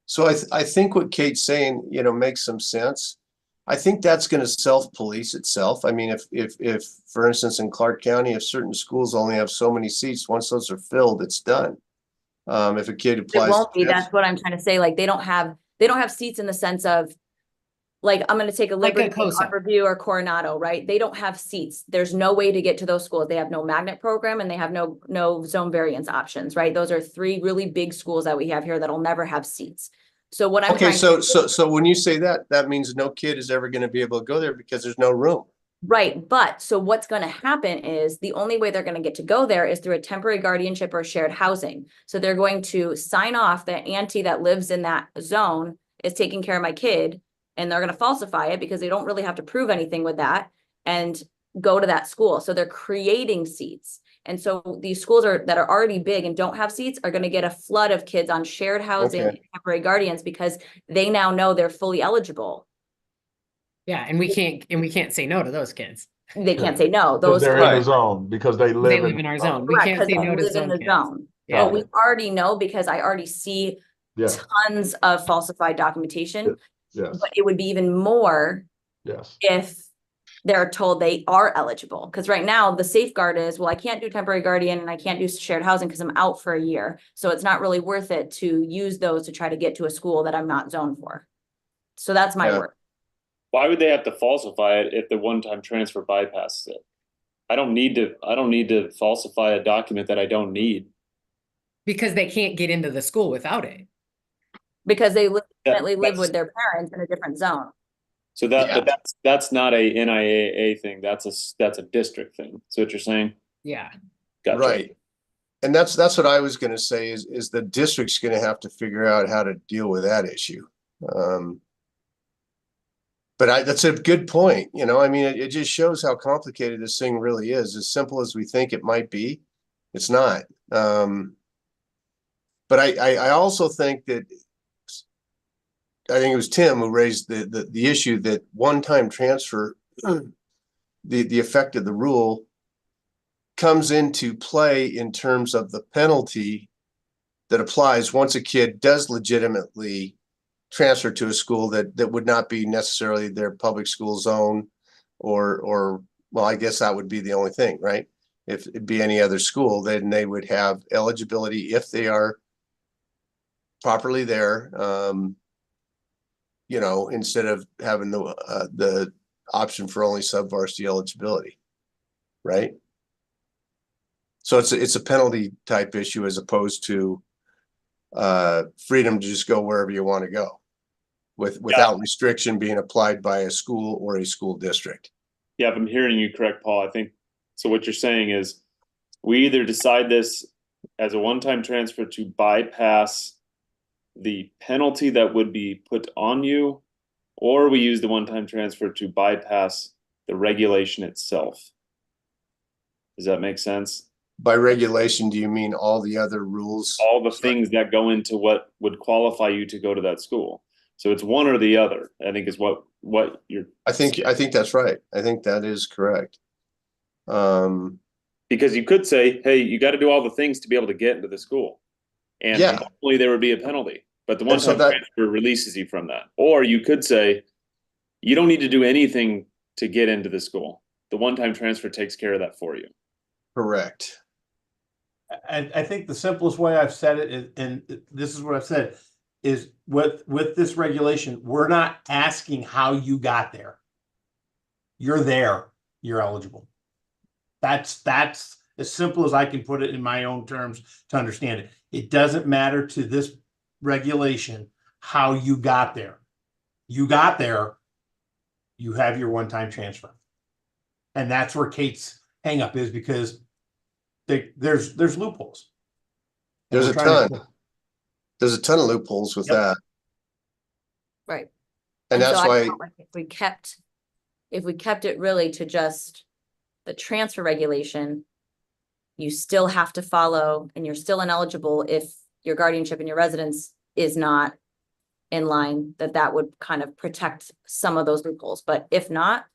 So I think what Kate's saying, makes some sense. I think that's going to self-police itself. I mean, if for instance, in Clark County, if certain schools only have so many seats, once those are filled, it's done. If a kid applies. It won't be. That's what I'm trying to say. Like they don't have seats in the sense of, like, I'm going to take a Like a Liberty, COSA. Riverview or Coronado, right? They don't have seats. There's no way to get to those schools. They have no magnet program and they have no zone variance options, right? Those are 3 really big schools that we have here that'll never have seats. So what I'm Okay, trying so when you say that means no kid is ever going to be able to go there because there's no room. Right, but so what's going to happen is the only way they're going to get to go there is through a temporary guardianship or shared housing. So they're going to sign off that auntie that lives in that zone is taking care of my kid, and they're going to falsify it because they don't really have to prove anything with that and go to that school. So they're creating seats. And so these schools that are already big and don't have seats are going to get a flood of kids on shared housing and temporary guardians because they now know they're fully eligible. Yeah, and we can't say no to those kids. They can't say no. Because Those they're Right. in the zone, because they They live live in our zone. We Correct, can't 'cause say they no to live in zone the kids. zone. Yeah. But we already know, because I already see Yeah, tons of falsified documentation, yes, but it would be even more yes. if they're told they are eligible. Because right now, the safeguard is, well, I can't do temporary guardian and I can't do shared housing because I'm out for a year. So it's not really worth it to use those to try to get to a school that I'm not zoned for. So that's my Yeah. work. Why would they have to falsify it if the one-time transfer bypasses it? I don't need to falsify a document that I don't need. Because they can't get into the school without it. Because they legitimately live that's- with their parents in a different zone. So that, Yeah. but that's not a NIAA thing. That's a district thing. So what you're saying? Yeah. Gotcha. Right. And that's what I was gonna say is the district's gonna have to figure out how to deal with that issue. But that's a good point, you know, I mean, it just shows how complicated this thing really is. As simple as we think it might be, it's not. But I also think that I think it was Tim who raised the issue that one-time transfer, the effect of the rule comes into play in terms of the penalty that applies once a kid does legitimately transfer to a school that would not be necessarily their public school zone or well, I guess that would be the only thing, right? If it'd be any other school, then they would have eligibility if they are properly there. You know, instead of having the option for only sub-varsity eligibility, right? So it's a penalty type issue as opposed to freedom to just go wherever you want to go without restriction being applied by a school or a school district. Yeah, if I'm hearing you correct, Paul, I think, so what you're saying is we either decide this as a one-time transfer to bypass the penalty that would be put on you, or we use the one-time transfer to bypass the regulation itself. Does that make sense? By regulation, do you mean all the other rules? All the things that go into what would qualify you to go to that school. So it's one or the other, I think is what you're. I think that's right. I think that is correct. Because you could say, hey, you got to do all the things to be able to get into the school. And Yeah. hopefully there would be a penalty, but the And so one-time that- transfer releases you from that. Or you could say, you don't need to do anything to get into the school. The one-time transfer takes care of that for you. Correct. I think the simplest way I've said it is, and this is what I've said, is with this regulation, we're not asking how you got there. You're there, you're eligible. That's as simple as I can put it in my own terms to understand it. It doesn't matter to this regulation how you got there. You got there, you have your one-time transfer. And that's where Kate's hang up is, because there's loopholes. And There's we're a trying ton. to- There's a ton of loopholes with Yep. that. Right. And that's so I why, felt like if we kept it really to just the transfer regulation, you still have to follow, and you're still ineligible if your guardianship and your residence is not in line, that would kind of protect some of those loopholes. But if not,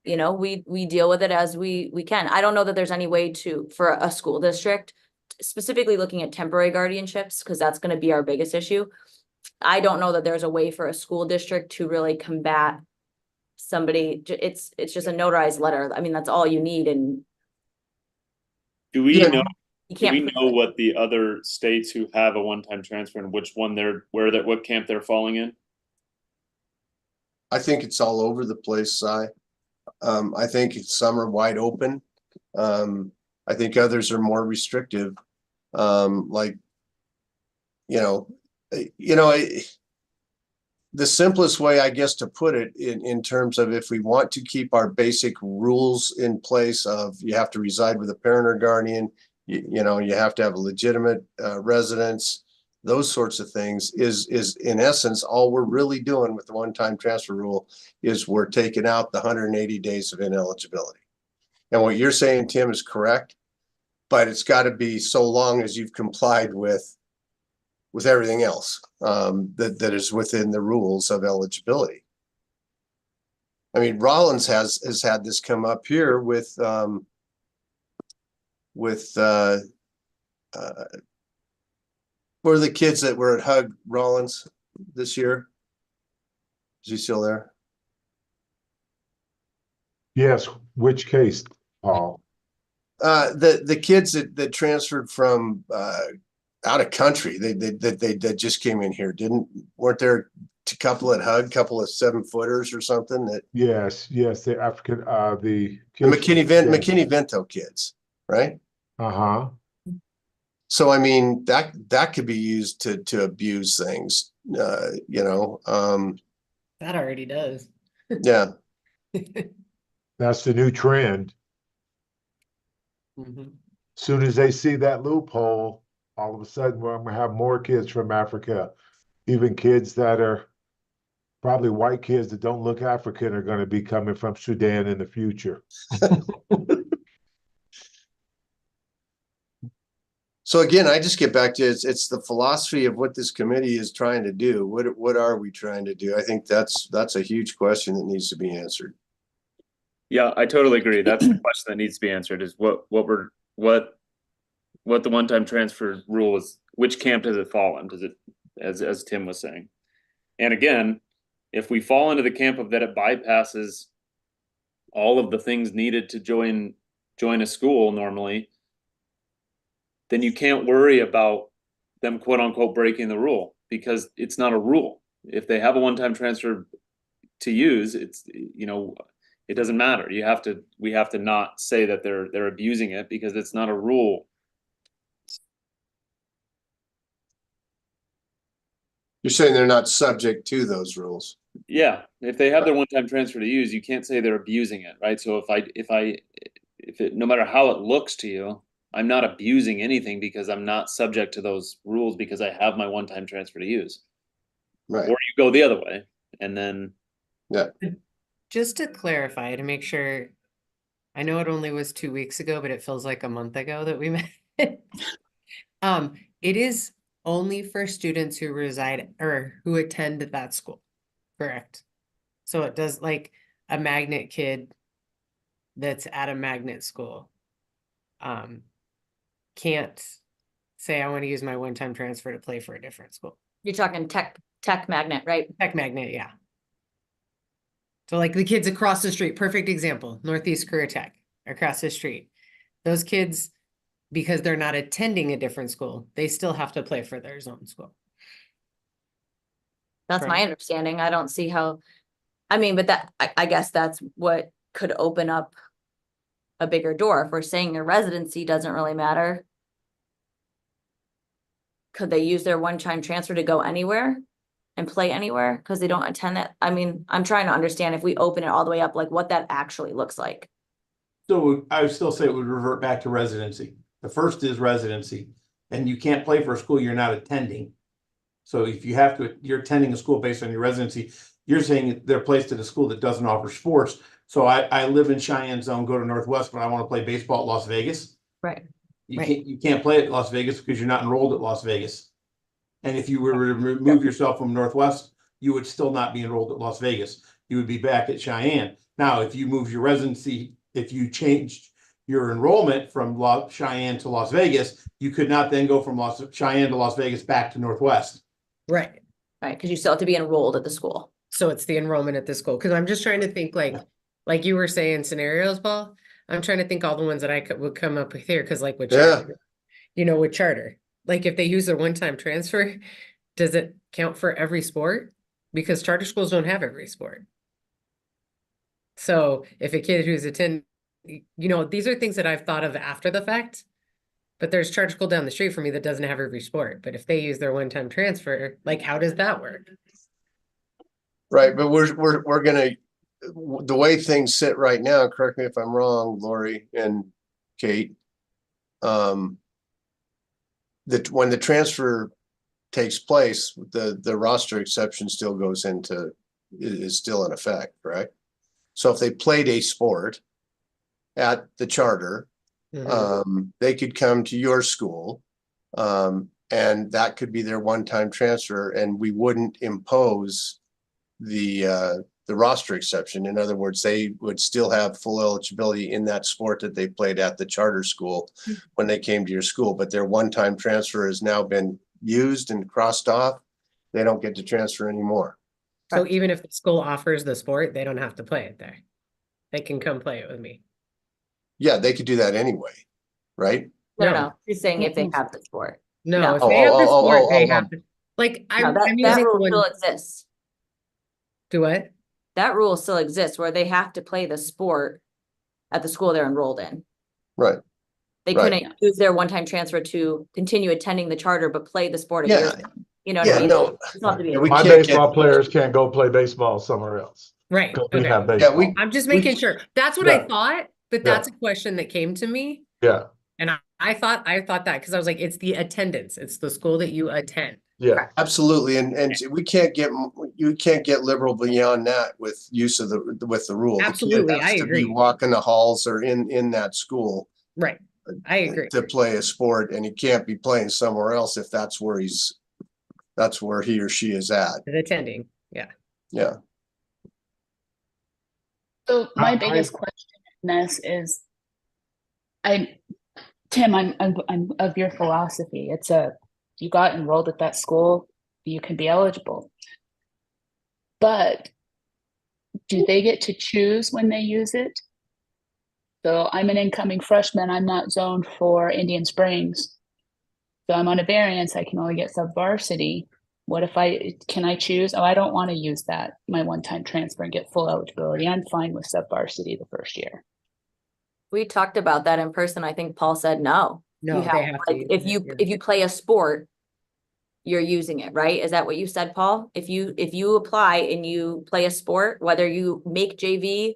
you know, we deal with it as we can. I don't know that there's any way for a school district, specifically looking at temporary guardianships, because that's going to be our biggest issue. I don't know that there's a way for a school district to really combat somebody. It's just a notarized letter. I mean, that's all you need, and Do we Yeah. know? you Do we can't. know what the other states who have a one-time transfer and which one what camp they're falling in? I think it's all over the place, Si. I think some are wide open. I think others are more restrictive. Like, the simplest way, I guess, to put it in terms of if we want to keep our basic rules in place of you have to reside with a parent or guardian, you have to have a legitimate residence, those sorts of things is in essence, all we're really doing with the one-time transfer rule is we're taking out the 180 days of ineligibility. And what you're saying, Tim, is correct, but it's got to be so long as you've complied with everything else that is within the rules of eligibility. I mean, Rollins has had this come up here with Were the kids that were at Hug Rollins this year? Is he still there? Yes, which case, Paul? The kids that transferred from out of country, they just came in here, weren't there a couple at Hug, couple of 7-footers or something that Yes, the African, the the kids McKinney Vento kids, right? Uh-huh. So I mean, that could be used to abuse things, you know, That already does. yeah. That's the new trend. Mhm. Soon as they see that loophole, all of a sudden we're gonna have more kids from Africa. Even kids that are probably white kids that don't look African are gonna be coming from Sudan in the future. So again, I just get back to it's the philosophy of what this committee is trying to do. What are we trying to do? I think that's a huge question that needs to be answered. Yeah, I totally agree. That's the question that needs to be answered is what the one-time transfer rule is, which camp does it fall in? Does it, as Tim was saying? And again, if we fall into the camp of that it bypasses all of the things needed to join a school normally, then you can't worry about them quote unquote breaking the rule because it's not a rule. If they have a one-time transfer to use, it's, you know, it doesn't matter. We have to not say that they're abusing it because it's not a rule. You're saying they're not subject to those rules. Yeah, if they have their one-time transfer to use, you can't say they're abusing it, right? So if it, no matter how it looks to you, I'm not abusing anything because I'm not subject to those rules because I have my one-time transfer to use. Right. Or you go the other way and then. Yeah. Just to clarify, to make sure, I know it only was 2 weeks ago, but it feels like a month ago that we met. It is only for students who reside or who attend that school, correct? So it does, like a magnet kid that's at a magnet school can't say I want to use my one-time transfer to play for a different school. You're talking tech magnet, right? Tech magnet, yeah. So like the kids across the street, perfect example, Northeast Career Tech across the street. Those kids, because they're not attending a different school, they still have to play for their own school. That's my Right. understanding. I don't see how, I mean, but that, I guess that's what could open up a bigger door. If we're saying your residency doesn't really matter, could they use their one-time transfer to go anywhere and play anywhere because they don't attend that? I mean, I'm trying to understand if we open it all the way up, like what that actually looks like. So I would still say it would revert back to residency. The first is residency, and you can't play for a school you're not attending. So if you have to, you're attending a school based on your residency, you're saying they're placed at a school that doesn't offer sports. So I live in Cheyenne Zone, go to Northwest, but I want to play baseball at Las Vegas. Right. You can't play at Las Vegas because you're not enrolled at Las Vegas. And if you were to remove yourself from Northwest, you would still not be enrolled at Las Vegas. You would be back at Cheyenne. Now, if you move your residency, if you changed your enrollment from Cheyenne to Las Vegas, you could not then go from Cheyenne to Las Vegas back to Northwest. Right. Right, because you still have to be enrolled at the school. So it's the enrollment at the school. Because I'm just trying to think like you were saying scenarios, Paul. I'm trying to think all the ones that I would come up with here. Because like with charter, you know, with charter, like if they use their one-time transfer, does it count for every sport? Because charter schools don't have every sport. So if a kid who's attending, you know, these are things that I've thought of after the fact. But there's charter school down the street for me that doesn't have every sport. But if they use their one-time transfer, like how does that work? Right, but we're gonna, the way things sit right now, correct me if I'm wrong, Lori and Kate. That when the transfer takes place, the roster exception still goes into, is still in effect, right? So if they played a sport at the charter, they could come to your school, and that could be their one-time transfer, and we wouldn't impose the roster exception. In other words, they would still have full eligibility in that sport that they played at the charter school when they came to your school, but their one-time transfer has now been used and crossed off, they don't get to transfer anymore. So even if the school offers the sport, they don't have to play it there. They can come play it with me. Yeah, they could do that anyway, right? No, No. no, she's saying if they have the sport. No, No. if they have the Oh, sport, they oh, have to, like, No, I'm that using rule one, still exists. do what? That rule still exists where they have to play the sport at the school they're enrolled in. Right. They Right. couldn't use their one-time transfer to continue attending the charter, but play the sport. Yeah. You know what I Yeah, mean? no. It doesn't have to be Yeah, a- we My can't baseball get- players can't go play baseball somewhere else. Right, 'Cause we okay. have Yeah, we, baseball. I'm just we making c- sure. That's what I Yeah. thought, but Yeah. that's a question that came to me. Yeah, And I thought that because I was like, it's the attendance. It's the school that you attend. yeah. absolutely, and you can't get liberal beyond that with use of with the rule. The kid Absolutely, has I to be agree. walking the halls or in that school Right. I agree. to play a sport, and he can't be playing somewhere else if that's where he or she is at. Attending. Yeah. Yeah. So my I- biggest question in this is, Tim, I'm of your philosophy. You got enrolled at that school, you can be eligible. But do they get to choose when they use it? So I'm an incoming freshman, I'm not zoned for Indian Springs. So I'm on a variance, I can only get sub-varsity. What if can I choose? Oh, I don't want to use my one-time transfer and get full eligibility. I'm fine with sub-varsity the first year. We talked about that in person. I think Paul said no. No, You they have to. like, use it, yeah. if you play a sport, you're using it, right? Is that what you said, Paul? If you apply and you play a sport, whether you make JV,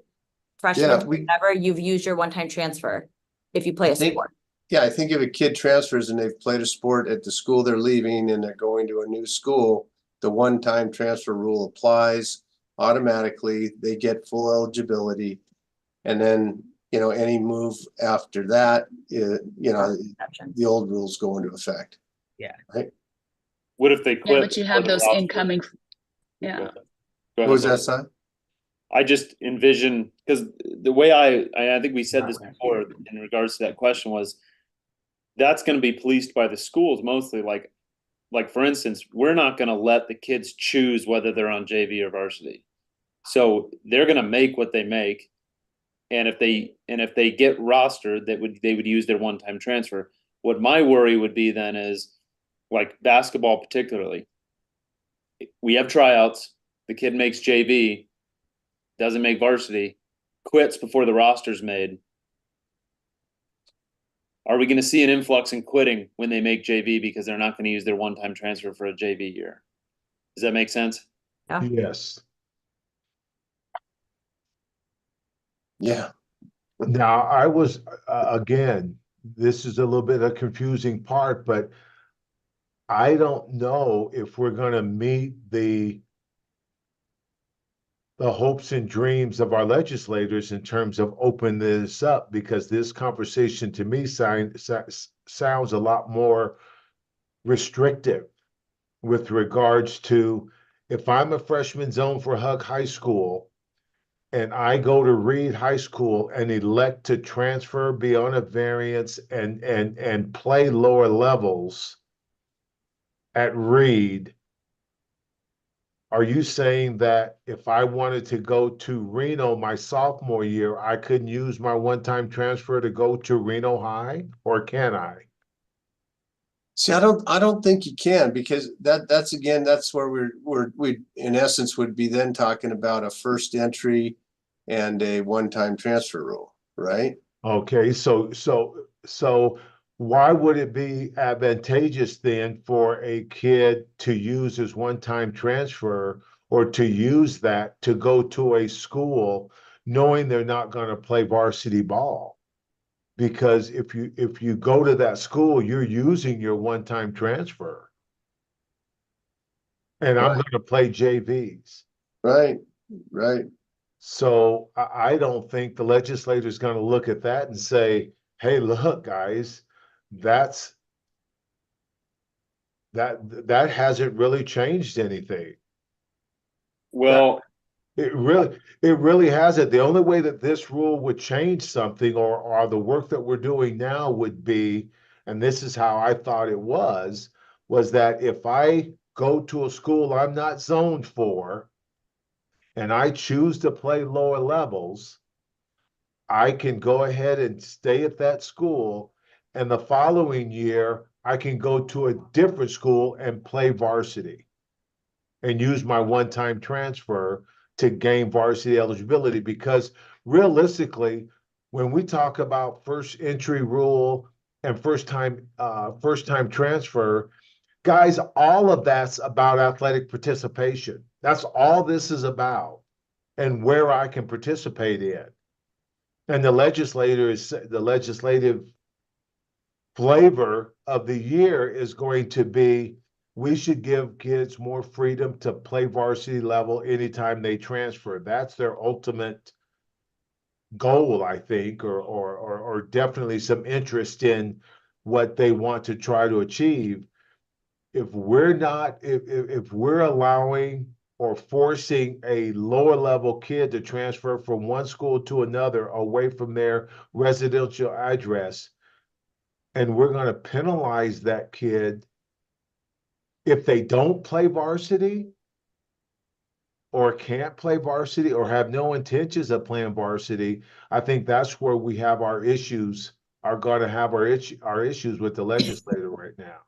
freshman, Yeah, we- whatever, you've used your one-time transfer. If you play I a think- sport. Yeah, I think if a kid transfers and they've played a sport at the school they're leaving and they're going to a new school, the one-time transfer rule applies automatically. They get full eligibility. And then, any move after that, Exception. the old rules go into effect. What if they Yeah, quit? but you have before the those roster? incoming, Go yeah. ahead. Go What ahead, was that, Doug. son? I just envision, because the way I think we said this before in regards to that question was, that's gonna be policed by the schools mostly, like for instance, we're not gonna let the kids choose whether they're on JV or varsity. So they're gonna make what they make. And if they get rostered, they would use their one-time transfer. What my worry would be then is, like basketball particularly, we have tryouts, the kid makes JV, doesn't make varsity, quits before the roster's made. Are we going to see an influx in quitting when they make JV because they're not going to use their one-time transfer for a JV year? Does that make sense? Yes. Yeah. Now, I was, again, this is a little bit of a confusing part, but I don't know if we're gonna meet the hopes and dreams of our legislators in terms of opening this up, because this conversation to me sounds a lot more restrictive with regards to, if I'm a freshman zone for Hug High School and I go to Reed High School and elect to transfer beyond a variance and play lower levels at Reed, are you saying that if I wanted to go to Reno my sophomore year, I couldn't use my one-time transfer to go to Reno High, or can I? See, I don't think you can, because that's where we in essence would be then talking about a first entry and a one-time transfer rule, right? Okay, so why would it be advantageous then for a kid to use his one-time transfer, or to use that to go to a school knowing they're not going to play varsity ball? Because if you go to that school, you're using your one-time transfer. And I'm Right. going to play JVs. Right. So I don't think the legislator is going to look at that and say, hey, look, guys, that hasn't really changed anything. Well, It really hasn't. The only way that this rule would change something, or the work that we're doing now would be, and this is how I thought it was was that if I go to a school I'm not zoned for and I choose to play lower levels, I can go ahead and stay at that school, and the following year, I can go to a different school and play varsity and use my one-time transfer to gain varsity eligibility. Because realistically, when we talk about first entry rule and first time transfer, guys, all of that's about athletic participation. That's all this is about, and where I can participate in. And the legislative flavor of the year is going to be, we should give kids more freedom to play varsity level anytime they transfer. That's their ultimate goal, I think, or definitely some interest in what they want to try to achieve. If we're allowing or forcing a lower level kid to transfer from one school to another away from their residential address, and we're going to penalize that kid if they don't play varsity or can't play varsity or have no intentions of playing varsity, I think that's where we have our issues, are going to have our issues with the legislator right now.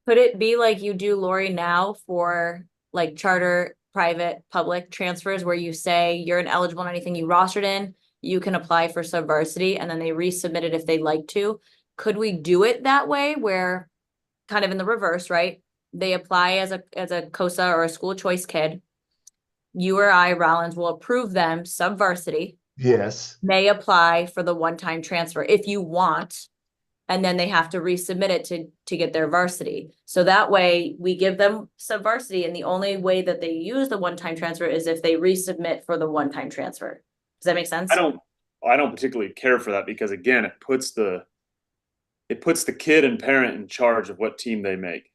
Could it be like you do, Lori, now for like charter, private, public transfers where you say you're ineligible on anything you rostered in, you can apply for subvarsity and then they resubmit it if they'd like to? Could we do it that way where kind of in the reverse, right? They apply as a COSA or a school choice kid. You or I, Rollins, will approve them subvarsity. Yes. May apply for the one-time transfer if you want. And then they have to resubmit it to get their varsity. So that way we give them subvarsity, and the only way that they use the one-time transfer is if they resubmit for the one-time transfer. Does that make sense? I don't particularly care for that, because again, it puts the kid and parent in charge of what team they make,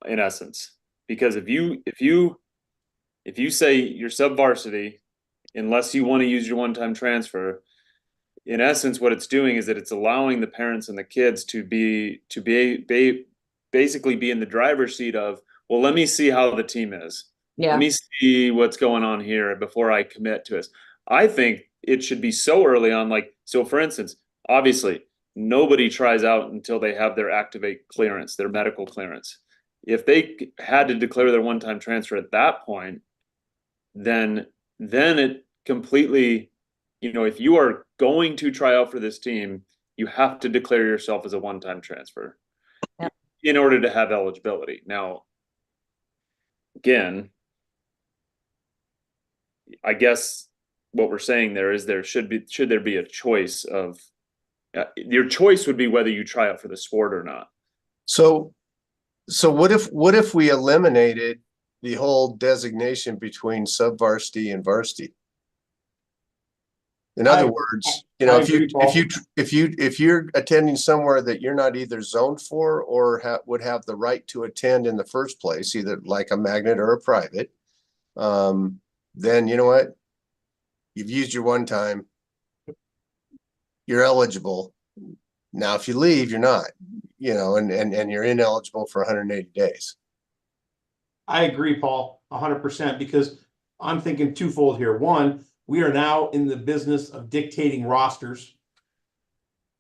in essence. Because if you say you're subvarsity, unless you want to use your one-time transfer, in essence, what it's doing is that it's allowing the parents and the kids to basically be in the driver's seat of, well, let me see how the team is. Yeah. Let me see what's going on here before I commit to this. I think it should be so early on, like, so for instance, obviously nobody tries out until they have their activate clearance, their medical clearance. If they had to declare their one-time transfer at that point, then it completely, if you are going to try out for this team, you have to declare yourself as a one-time transfer in order to have eligibility. Now, again, I guess what we're saying there is should there be a choice of, your choice would be whether you try out for the sport or not. So what if we eliminated the whole designation between subvarsity and varsity? In other words, if you're attending somewhere that you're not either zoned for or would have the right to attend in the first place, either like a magnet or a private, then you know what? You've used your one time. You're eligible. Now, if you leave, you're not. And you're ineligible for 180 days. I agree, Paul, 100%, because I'm thinking twofold here. One, we are now in the business of dictating rosters,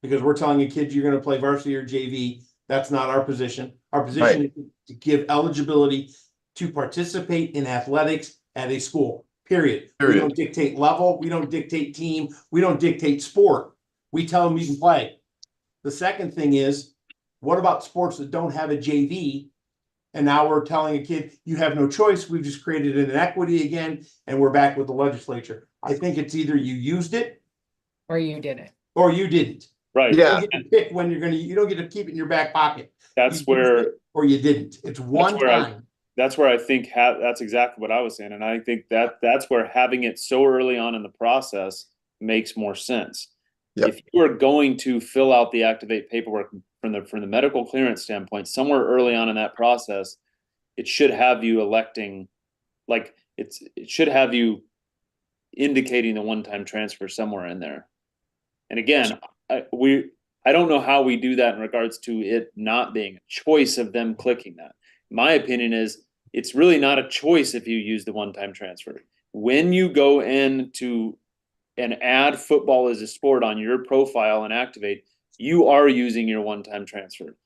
because we're telling a kid you're going to play varsity or JV. That's not our position. Our position is to give eligibility to participate in athletics at a school, period. We don't dictate level. We don't dictate team. We don't dictate sport. We tell them you can play. The second thing is, what about sports that don't have a JV? And now we're telling a kid, you have no choice. We've just created an inequity again, and we're back with the legislature. I think it's either you used it or you didn't. Or you didn't. Right. You don't get to pick when you don't get to keep it in your back pocket. That's where, or you didn't. It's one time. That's where I think that's exactly what I was saying. And I think that's where having it so early on in the process makes more sense. Yep. If you are going to fill out the activate paperwork from the medical clearance standpoint, somewhere early on in that process, it should have you electing, like it should have you indicating the one-time transfer somewhere in there. And again, I I don't know how we do that in regards to it not being a choice of them clicking that. My opinion is it's really not a choice if you use the one-time transfer. When you go into and add football as a sport on your profile and activate, you are using your one-time transfer.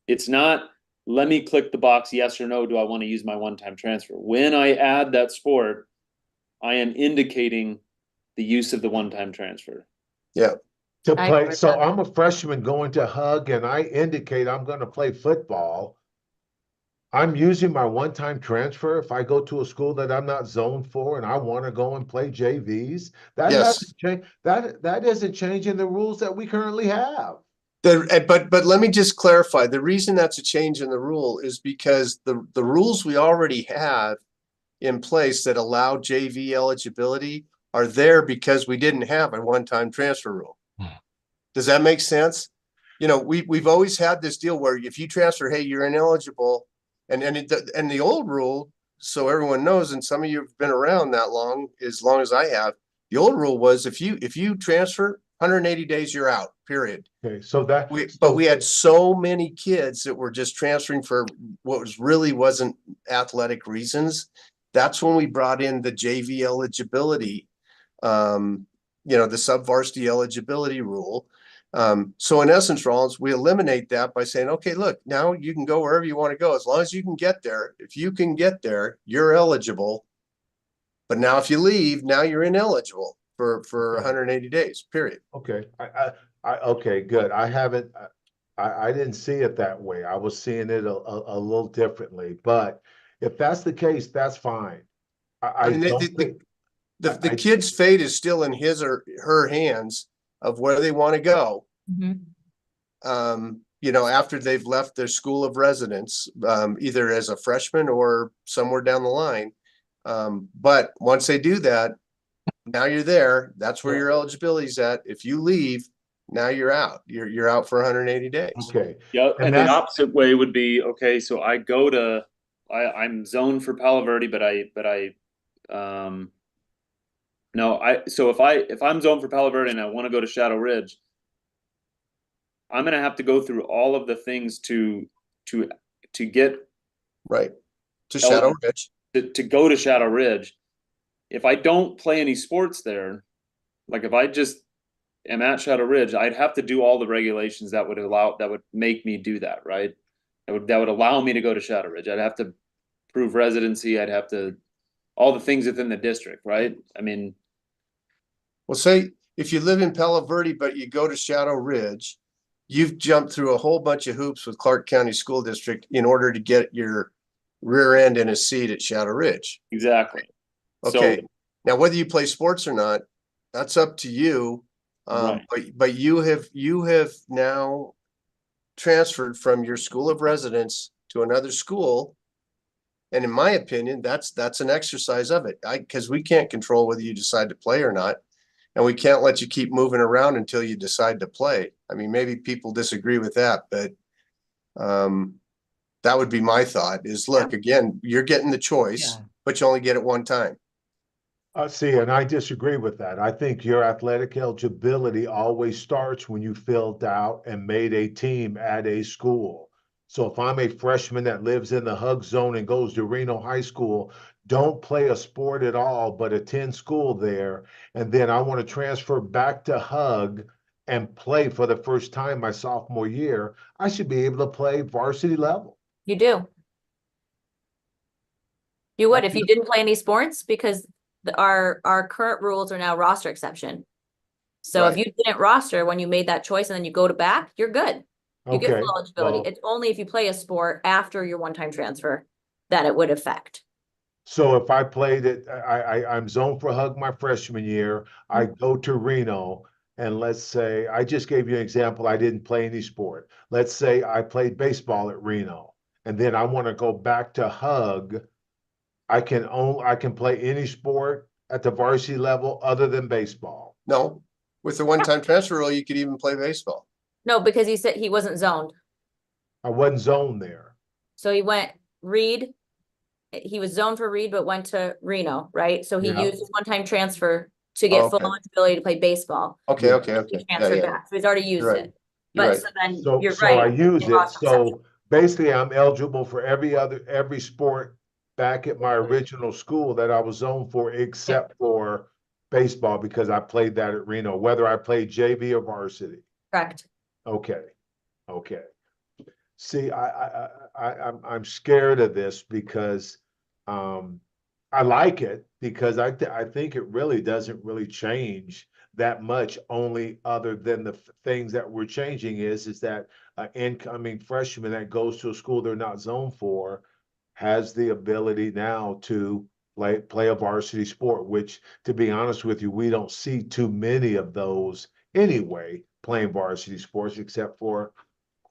It's not, let me click the box, yes or no, do I want to use my one-time transfer? When I add that sport, I am indicating the use of the one-time transfer. Yeah. To I agree play, with so that. I'm a freshman going to Hug and I indicate I'm gonna play football. I'm using my one-time transfer if I go to a school that I'm not zoned for and I want to go and play JVs. That Yes. doesn't change, that isn't changing the rules that we currently have. But let me just clarify. The reason that's a change in the rule is because the rules we already have in place that allow JV eligibility are there because we didn't have a one-time transfer rule. Does that make sense? You know, we've always had this deal where if you transfer, hey, you're ineligible. And the old rule, so everyone knows, and some of you have been around that long as I have, the old rule was if you transfer 180 days, you're out, period. Okay, so that. But we had so many kids that were just transferring for what wasn't athletic reasons. That's when we brought in the JV eligibility, the sub-varsity eligibility rule. So in essence, Rollins, we eliminate that by saying, okay, look, now you can go wherever you want to go. As long as you can get there. If you can get there, you're eligible. But now if you leave, now you're ineligible for 180 days, period. Okay, okay, good. I haven't, I didn't see it that way. I was seeing it a little differently, but if that's the case, that's fine. I mean, the kid's fate is still in his or her hands of where they want to go. After they've left their school of residence, either as a freshman or somewhere down the line. But once they do that, now you're there. That's where your eligibility is at. If you leave, now you're out. You're out for 180 days. Okay. Yeah, And and the that's- opposite way would be, okay, so I'm zoned for Palo Verde, so if I'm zoned for Palo Verde and I want to go to Shadow Ridge, I'm gonna have to go through all of the things to get Right. To Shadow Ridge. to go to Shadow Ridge. If I don't play any sports there, like if I just am at Shadow Ridge, I'd have to do all the regulations that would make me do that, right? That would allow me to go to Shadow Ridge. I'd have to prove residency. I'd have to all the things within the district, right? I mean, well, say if you live in Palo Verde, but you go to Shadow Ridge, you've jumped through a whole bunch of hoops with Clark County School District in order to get your rear end in a seat at Shadow Ridge. Exactly. Okay. So, now, whether you play sports or not, that's up to you. Right. But you have now transferred from your school of residence to another school. And in my opinion, that's an exercise of it. Because we can't control whether you decide to play or not. And we can't let you keep moving around until you decide to play. I mean, maybe people disagree with that, but that would be my thought is, look, again, you're getting the choice, but you only get it one time. See, and I disagree with that. I think your athletic eligibility always starts when you filled out and made a team at a school. So if I'm a freshman that lives in the Hug zone and goes to Reno High School, don't play a sport at all, but attend school there. And then I want to transfer back to Hug and play for the first time my sophomore year, I should be able to play varsity level. You do. You would if you didn't play any sports, because our current rules are now roster exception. So if Right. you didn't roster when you made that choice and then you go to back, you're good. You get Okay, full eligibility. well, It's only if you play a sport after your one-time transfer that it would affect. so if I played it, I'm zoned for Hug my freshman year, I go to Reno, and let's say, I just gave you an example, I didn't play any sport. Let's say I played baseball at Reno, and then I want to go back to Hug. I can play any sport at the varsity level other than baseball. No, with the one-time transfer rule, you could even play baseball. No, because he said he wasn't zoned. I wasn't zoned there. So he went Reed. He was zoned for Reed, but went to Reno, right? So he Yeah. used his one-time transfer to get full Okay. eligibility to play baseball. Okay. He Yeah, transferred yeah. back. So he's already used Right. it. But Right. so then So, you're so I right. use in it, roster exception. so basically I'm eligible for every sport back at my original school that I was zoned for, except for baseball, because I played that at Reno, whether I played JV or varsity. Correct. Okay, okay. See, I'm scared of this because, I like it because I think it really doesn't really change that much, only other than the things that we're changing is that an incoming freshman that goes to a school they're not zoned for has the ability now to play a varsity sport, which, to be honest with you, we don't see too many of those anyway, playing varsity sports, except for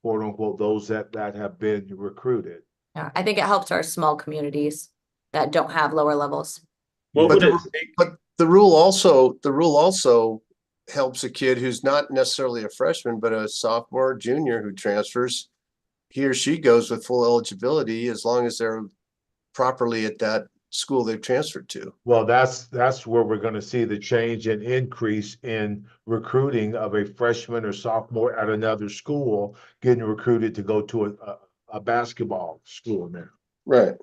quote unquote, those that have been recruited. Yeah, I think it helps our small communities that don't have lower levels. What But would it the, take? but the rule also helps a kid who's not necessarily a freshman, but a sophomore, or junior who transfers. He or she goes with full eligibility as long as they're properly at that school they've transferred to. Well, that's where we're gonna see the change and increase in recruiting of a freshman or sophomore at another school, getting recruited to go to a basketball school now. Right.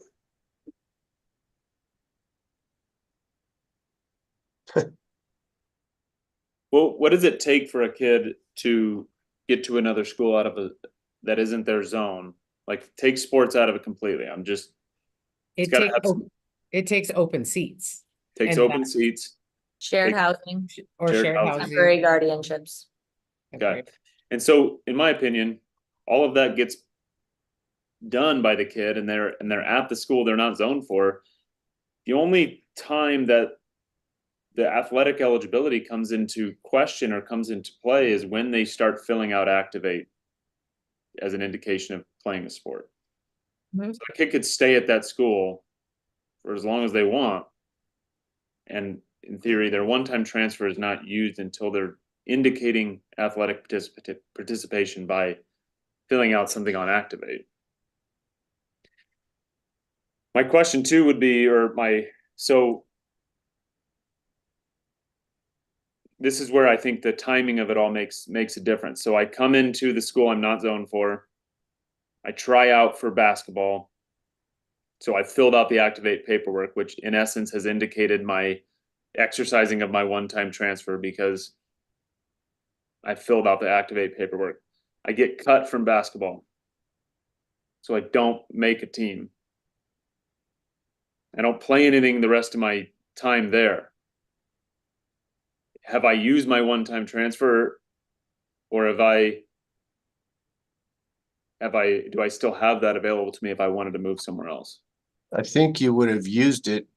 Well, what does it take for a kid to get to another school out of that isn't their zone? Like take sports out of it completely. It gotta takes, have some- it takes open seats takes And open that- seats. Shared Take- housing, or Shared shared housing. temporary housing. guardianships. Okay. And so, in my opinion, all of that gets done by the kid, and they're at the school they're not zoned for. The only time that the athletic eligibility comes into question or comes into play is when they start filling out Activate as an indication of playing a sport. Mhm. So a kid could stay at that school for as long as they want, and in theory, their one-time transfer is not used until they're indicating athletic participation by filling out something on Activate. My question too would be, so this is where I think the timing of it all makes a difference. So I come into the school I'm not zoned for. I try out for basketball. So I filled out the Activate paperwork, which in essence has indicated my exercising of my one-time transfer because I filled out the Activate paperwork. I get cut from basketball. So I don't make a team. I don't play anything the rest of my time there. Have I used my one-time transfer, or do I still have that available to me if I wanted to move somewhere else? I think you would have used it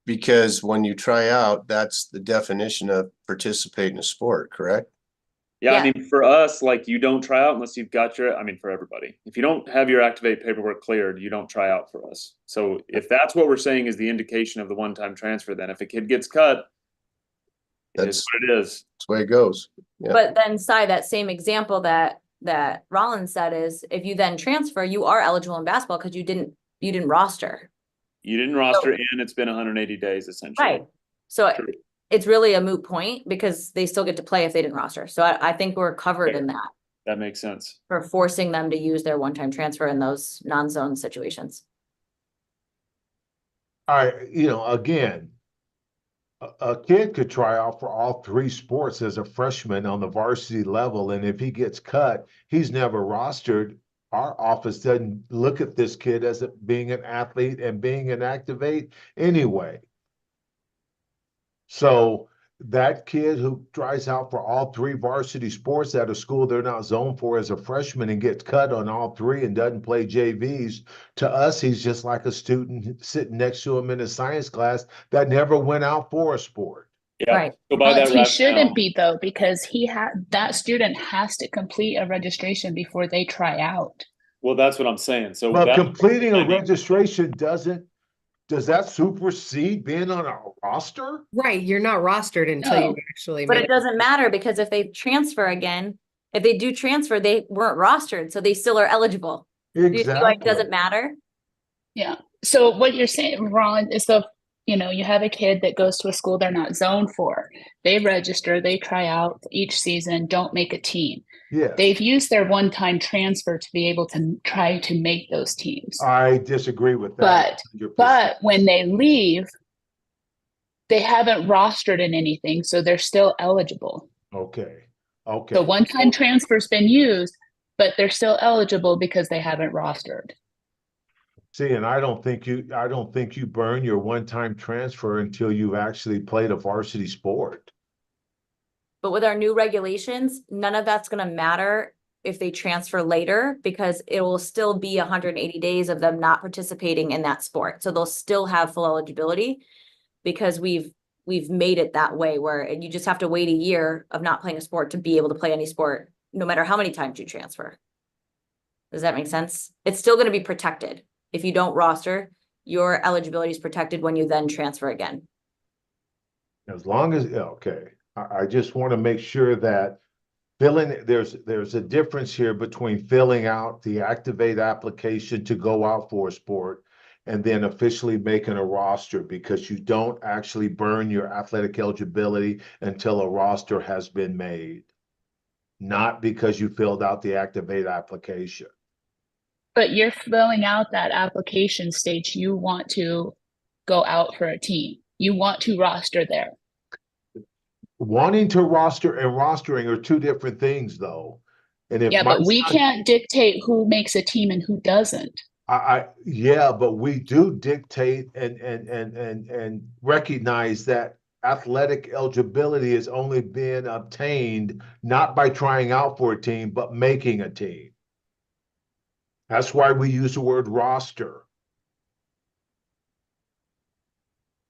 because when you try out, that's the definition of participate in a sport, correct? Yeah, Yeah. I mean, for us, like you don't try out unless you've got for everybody. If you don't have your Activate paperwork cleared, you don't try out for us. So if that's what we're saying is the indication of the one-time transfer, then if a kid gets cut, it is what it is. That's the way it goes. Yeah. But then that same example that Rollins said is if you then transfer, you are eligible in basketball because you didn't roster. You didn't roster and it's been 180 days essentially. Right. So True. it's really a moot point because they still get to play if they didn't roster. So I think we're covered in that That makes sense. for forcing them to use their one-time transfer in those non-zone situations. Again, a kid could try out for all three sports as a freshman on the varsity level, and if he gets cut, he's never rostered. Our office doesn't look at this kid as being an athlete and being an Activate anyway. So that kid who tries out for all three varsity sports at a school they're not zoned for as a freshman and gets cut on all three and doesn't play JVs, to us, he's just like a student sitting next to him in a science class that never went out for a sport. Yeah. Right. So by that But he rationale, shouldn't be though, because that student has to complete a registration before they try out. well, that's what I'm saying. So But that completing a I mean- registration does that supersede being on a roster? Right, you're not rostered until No. you actually But make it doesn't matter because if they transfer again, if they do transfer, they weren't rostered, so they still are eligible. Do you see why it doesn't matter? Yeah. So what you're saying, Ron, is you know, you have a kid that goes to a school they're not zoned for. They register, they try out each season, don't make a team. Yes, They've used their one-time transfer to be able to try to make those teams. I disagree with that. But 100%. when they leave, they haven't rostered in anything, so they're still eligible. Okay, okay. The one-time transfer's been used, but they're still eligible because they haven't rostered. See, and I don't think you burn your one-time transfer until you've actually played a varsity sport. But with our new regulations, none of that's gonna matter if they transfer later, because it will still be 180 days of them not participating in that sport. So they'll still have full eligibility, because we've made it that way where you just have to wait a year of not playing a sport to be able to play any sport, no matter how many times you transfer. Does that make sense? It's still gonna be protected. If you don't roster, your eligibility is protected when you then transfer again. As long as, okay, I just want to make sure that there's a difference here between filling out the Activate application to go out for a sport and then officially making a roster, because you don't actually burn your athletic eligibility until a roster has been made. Not because you filled out the Activate application. But you're filling out that application stage, you want to go out for a team. You want to roster there. Wanting to roster and rostering are two different things, though. And if Yeah, my but we son- can't dictate who makes a team and who doesn't. yeah, but we do dictate and recognize that athletic eligibility is only being obtained not by trying out for a team, but making a team. That's why we use the word roster.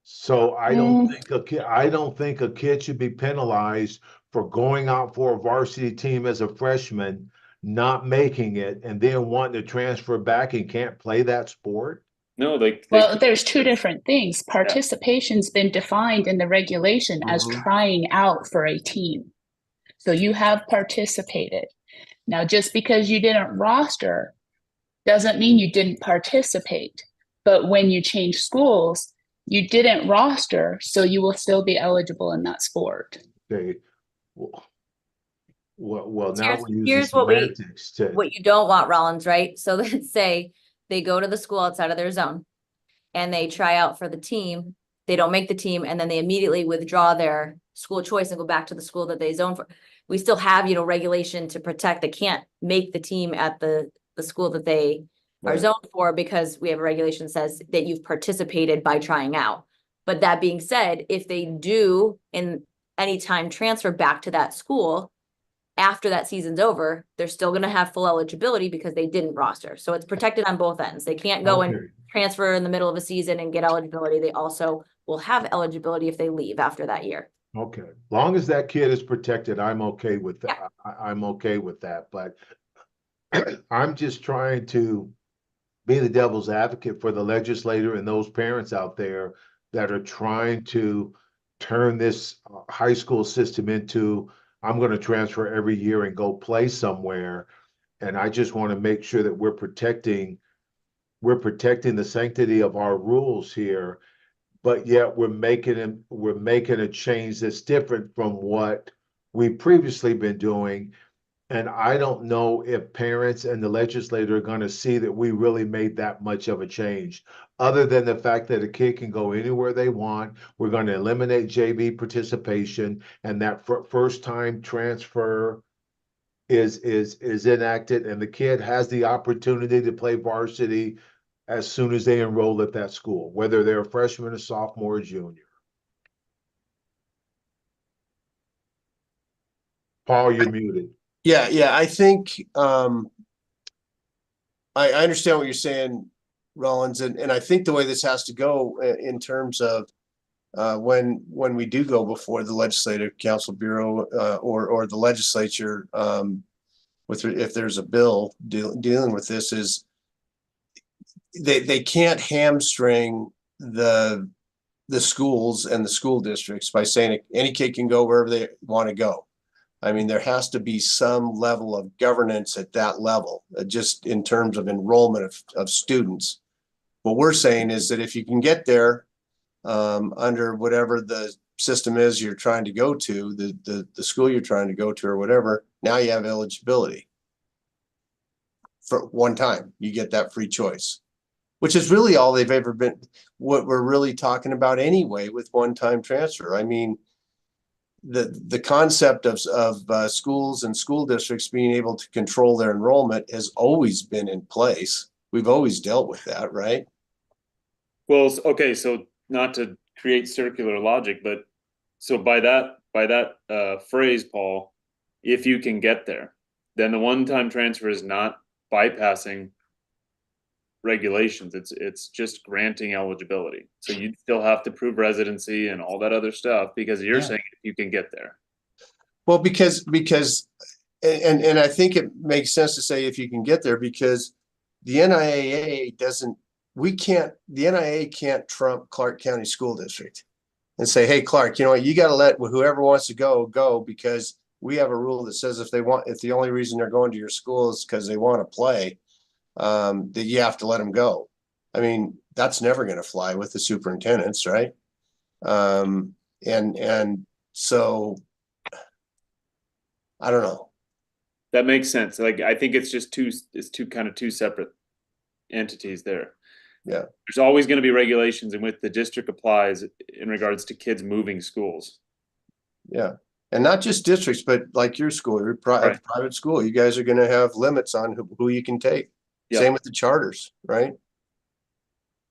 So I don't think a kid should be penalized for going out for a varsity team as a freshman, not making it, and then wanting to transfer back and can't play that sport. No, they Well, there's two different things. Participation's been defined in the regulation as Mhm. trying out for a team. So you have participated. Now, just because you didn't roster doesn't mean you didn't participate. But when you change schools, you didn't roster, so you will still be eligible in that sport. Okay. Well, now Here's- we're using here's what semantics to, What you don't want, Rollins, right? So let's say they go to the school outside of their zone and they try out for the team. They don't make the team, and then they immediately withdraw their school choice and go back to the school that they zone for. We still have, regulation to protect. They can't make the team at the school that they are Right. zoned for, because we have a regulation that says that you've participated by trying out. But that being said, if they do in any time transfer back to that school after that season's over, they're still gonna have full eligibility because they didn't roster. So it's protected on both ends. They can't go and okay, transfer in the middle of a season and get eligibility. They also will have eligibility if they leave after that year. okay. Long as that kid is protected, I'm okay with that. I'm okay with that, but I'm just trying to be the devil's advocate for the legislator and those parents out there that are trying to turn this high school system into, I'm going to transfer every year and go play somewhere. And I just want to make sure that we're protecting the sanctity of our rules here, but yet we're making a change that's different from what we've previously been doing. And I don't know if parents and the legislator are going to see that we really made that much of a change, other than the fact that a kid can go anywhere they want. We're going to eliminate JV participation, and that first time transfer is enacted, and the kid has the opportunity to play varsity as soon as they enroll at that school, whether they're a freshman, a sophomore, or junior. Paul, you're muted. Yeah, I think, I understand what you're saying, Rollins, and I think the way this has to go in terms of when we do go before the Legislative Council Bureau or the legislature, if there's a bill dealing with this, is they can't hamstring the schools and the school districts by saying any kid can go wherever they want to go. I mean, there has to be some level of governance at that level, just in terms of enrollment of students. What we're saying is that if you can get there under whatever the system is you're trying to go to, the school you're trying to go to or whatever, now you have eligibility. For one time, you get that free choice, which is really all they've ever been, what we're really talking about anyway with one-time transfer. I mean, the concept of schools and school districts being able to control their enrollment has always been in place. We've always dealt with that, right? Well, okay, so not to create circular logic, but so by that phrase, Paul, if you can get there, then the one-time transfer is not bypassing regulations. It's just granting eligibility. So you'd still have to prove residency and all that other stuff because you're Yeah. saying you can get there. Well, because and I think it makes sense to say if you can get there, because the NIAA doesn't, the NIA can't trump Clark County School District and say, hey, Clark, you know what, you got to let whoever wants to go, because we have a rule that says if the only reason they're going to your school is because they want to play, that you have to let them go. I mean, that's never going to fly with the superintendents, right? And so I don't know. That makes sense. Like, I think it's just two separate entities there. Yeah. There's always going to be regulations in which the district applies in regards to kids moving schools. Yeah. And not just districts, but like your school, your Right. private school, you guys are going to have limits on who you can take. Yeah. Same with the charters, right?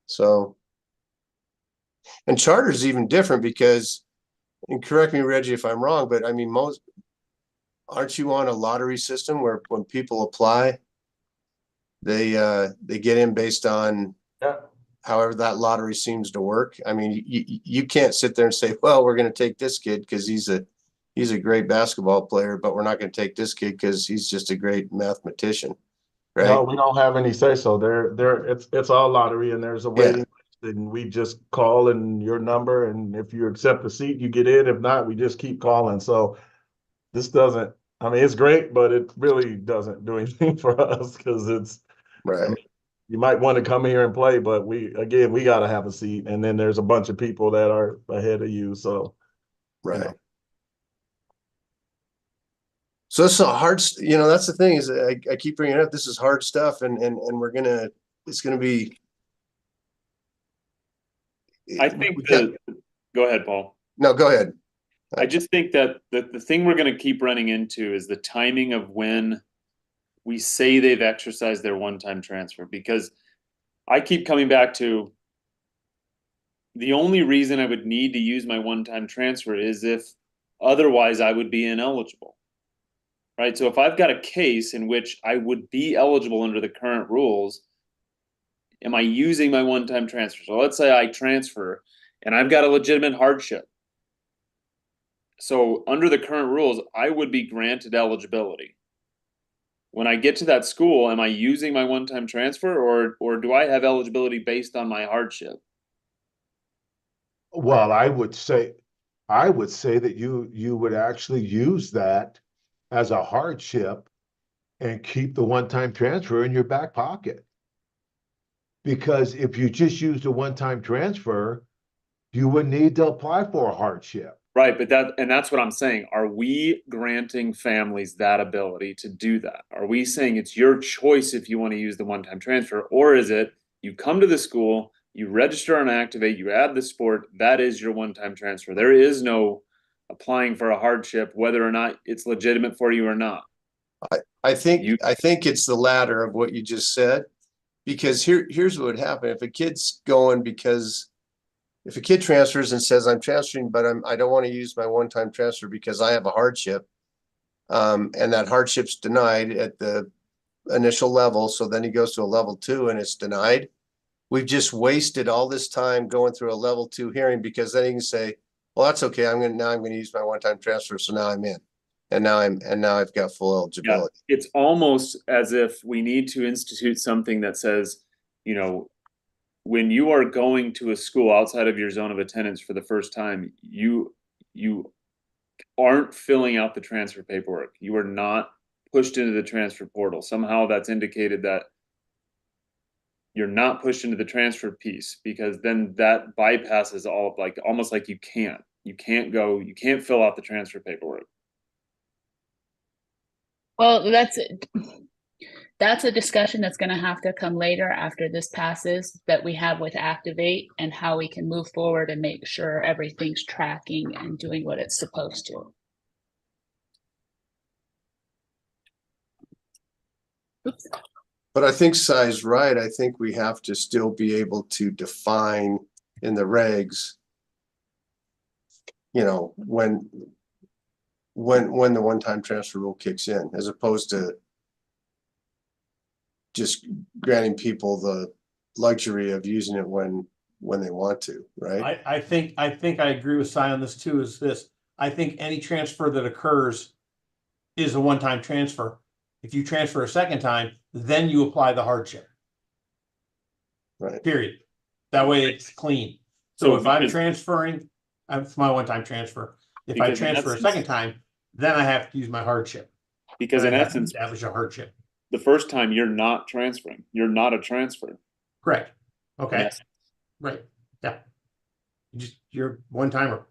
So, and charters even different because, and correct me, Reggie, if I'm wrong, but I mean, aren't you on a lottery system where when people apply, they get in based on however that lottery seems to work? I mean, you can't sit there and say, well, we're going to take this kid because he's a great basketball player, but we're not going to take this kid because he's just a great mathematician, right? No, we don't have any say so. It's all lottery and there's a waiting list and we just call in your number, and if you accept the seat, you get in. If not, we just keep calling. So this doesn't, I mean, it's great, but it really doesn't do anything for us because Right. I mean, you might want to come here and play, but we got to have a seat. And then there's a bunch of people that are ahead of you. So, Right. You know. So it's a hard, that's the thing is I keep bringing it up. This is hard stuff, and it's gonna be. I think go ahead, Paul. No, go ahead. I just think that the thing we're going to keep running into is the timing of when we say they've exercised their one-time transfer, because I keep coming back to the only reason I would need to use my one-time transfer is if otherwise I would be ineligible. Right? So if I've got a case in which I would be eligible under the current rules, am I using my one-time transfer? So let's say I transfer and I've got a legitimate hardship. So under the current rules, I would be granted eligibility. When I get to that school, am I using my one-time transfer or do I have eligibility based on my hardship? Well, I would say that you would actually use that as a hardship and keep the one-time transfer in your back pocket. Because if you just used a one-time transfer, you would need to apply for a hardship. Right, but that's what I'm saying. Are we granting families that ability to do that? Are we saying it's your choice if you want to use the one-time transfer, or is it you come to the school, you register and activate, you add the sport, that is your one-time transfer? There is no applying for a hardship, whether or not it's legitimate for you or not. I think it's the latter of what you just said, because here's what would happen if a kid's going because. If a kid transfers and says, I'm transferring, but I don't want to use my one-time transfer because I have a hardship, and that hardship's denied at the initial level, so then he goes to a level 2 and it's denied. We've just wasted all this time going through a level 2 hearing, because then he can say, well, that's okay. I'm going to use my one-time transfer. So now I'm in, and now I've got full eligibility. Yeah, it's almost as if we need to institute something that says, when you are going to a school outside of your zone of attendance for the first time, you aren't filling out the transfer paperwork. You are not pushed into the transfer portal. Somehow that's indicated that you're not pushed into the transfer piece, because then that bypasses all of, like, almost like you can't fill out the transfer paperwork. Well, that's a discussion that's gonna have to come later after this passes, that we have with Activate, and how we can move forward and make sure everything's tracking and doing what it's supposed to. Oops. But I think Sai's right. I think we have to still be able to define in the regs, you know, when the one-time transfer rule kicks in, as opposed to just granting people the luxury of using it when they want to, right? I think I agree with Cy on this too, is this. I think any transfer that occurs is a one-time transfer. If you transfer a second time, then you apply the hardship, Right. period. That way it's clean. So if I'm transferring, it's my one-time transfer. If I Because in transfer a essence- second time, then I have to use my hardship. Because in I have to essence, establish a hardship. the first time you're not transferring, you're not a transfer. Correct. Okay, Yes. right, yeah. You're one-timer.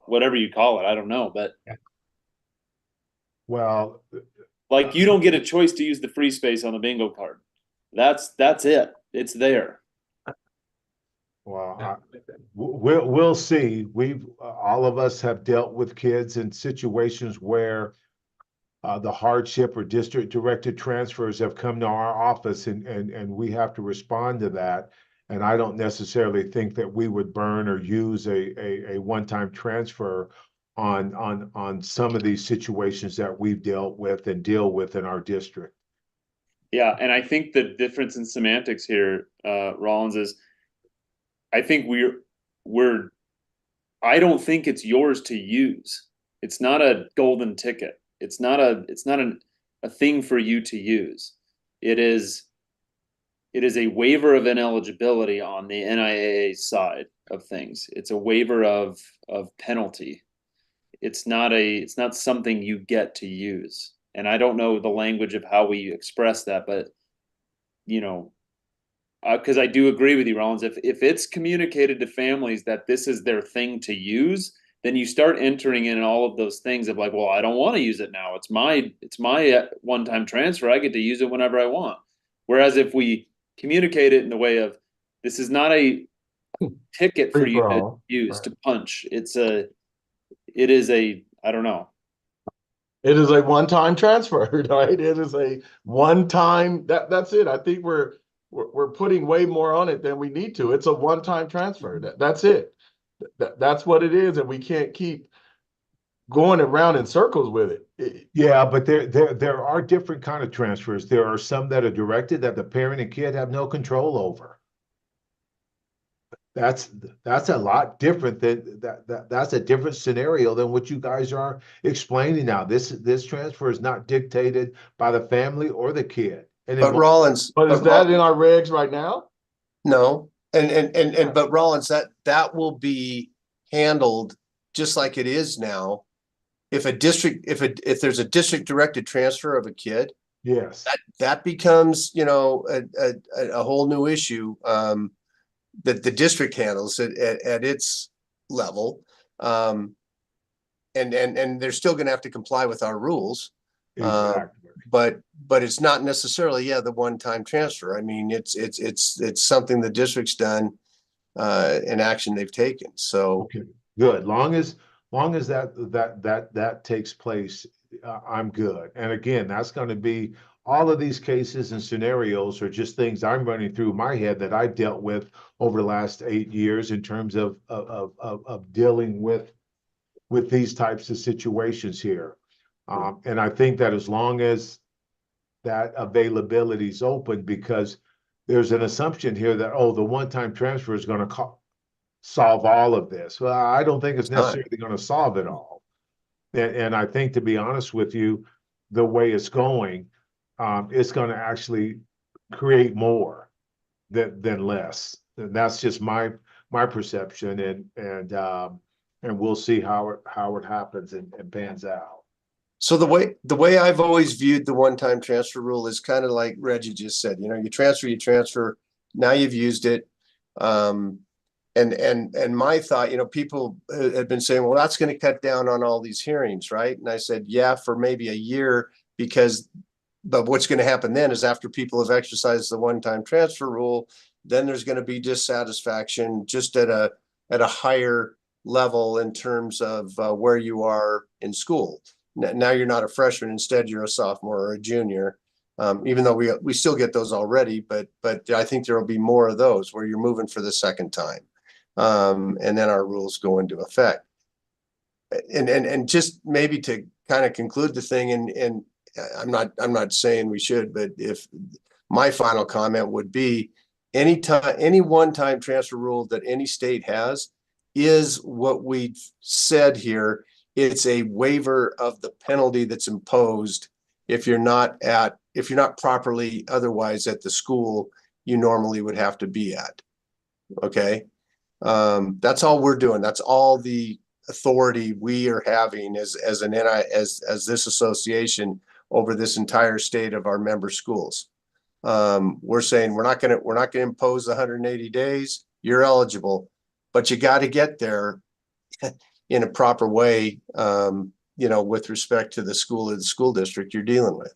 Whatever you call it, I don't know, but Well, like, you don't get a choice to use the free space on the bingo card. That's it. It's there. well, we'll see. We've, all of us have dealt with kids in situations where the hardship or district directed transfers have come to our office, and we have to respond to that. And I don't necessarily think that we would burn or use a one-time transfer on some of these situations that we've dealt with and deal with in our district. Yeah, and I think the difference in semantics here, Rollins, is I think I don't think it's yours to use. It's not a golden ticket. It's not a thing for you to use. It is a waiver of ineligibility on the NIAA side of things. It's a waiver of penalty. It's not something you get to use. And I don't know the language of how we express that, but you know, because I do agree with you, Rollins. If it's communicated to families that this is their thing to use, then you start entering in all of those things of like, well, I don't want to use it now. It's my one-time transfer. I get to use it whenever I want. Whereas if we communicate it in the way of, this is not a ticket for you to use, to punch. It is a, I don't know. It is a one-time transfer, right? It is a one-time, that's it. I think we're putting way more on it than we need to. It's a one-time transfer. That's it. That's what it is, and we can't keep going around in circles with it. Yeah, but there are different kind of transfers. There are some that are directed that the parent and kid have no control over. That's a lot different than that's a different scenario than what you guys are explaining now. This transfer is not dictated by the family or the kid. And But Rollins, But is that in our regs right now? no, but Rollins, that will be handled just like it is now. If there's a district directed transfer of a kid, yes, that becomes, you know, a whole new issue that the district handles at its level. And they're still gonna have to comply with our rules. exactly. But it's not necessarily, the one-time transfer. I mean, it's something the district's done, an action they've taken. So Okay, good. Long as that takes place, I'm good. And again, that's going to be, all of these cases and scenarios are just things I'm running through my head that I've dealt with over the last 8 years in terms of dealing with these types of situations here. And I think that as long as that availability is open, because there's an assumption here that, oh, the one-time transfer is going to solve all of this. Well, I don't think it's necessarily going to solve it all. And I think, to be honest with you, the way it's going, it's going to actually create more than less. And that's just my perception. And we'll see how it happens and pans out. So the way I've always viewed the one-time transfer rule is kind of like Reggie just said, you know, you transfer, now you've used it. And my thought, you know, people had been saying, well, that's going to cut down on all these hearings, right? And I said, yeah, for maybe a year, but what's going to happen then is after people have exercised the one-time transfer rule, then there's going to be dissatisfaction just at a higher level in terms of where you are in school. Now you're not a freshman, instead you're a sophomore or a junior. Even though we still get those already, but I think there will be more of those where you're moving for the second time. And then our rules go into effect. And just maybe to kind of conclude the thing, and I'm not saying we should, but if my final comment would be any one-time transfer rule that any state has is what we said here. It's a waiver of the penalty that's imposed if you're not properly otherwise at the school you normally would have to be at. Okay. That's all we're doing. That's all the authority we are having as this association over this entire state of our member schools. We're saying we're not going to impose 180 days. You're eligible, but you got to get there in a proper way, you know, with respect to the school district you're dealing with.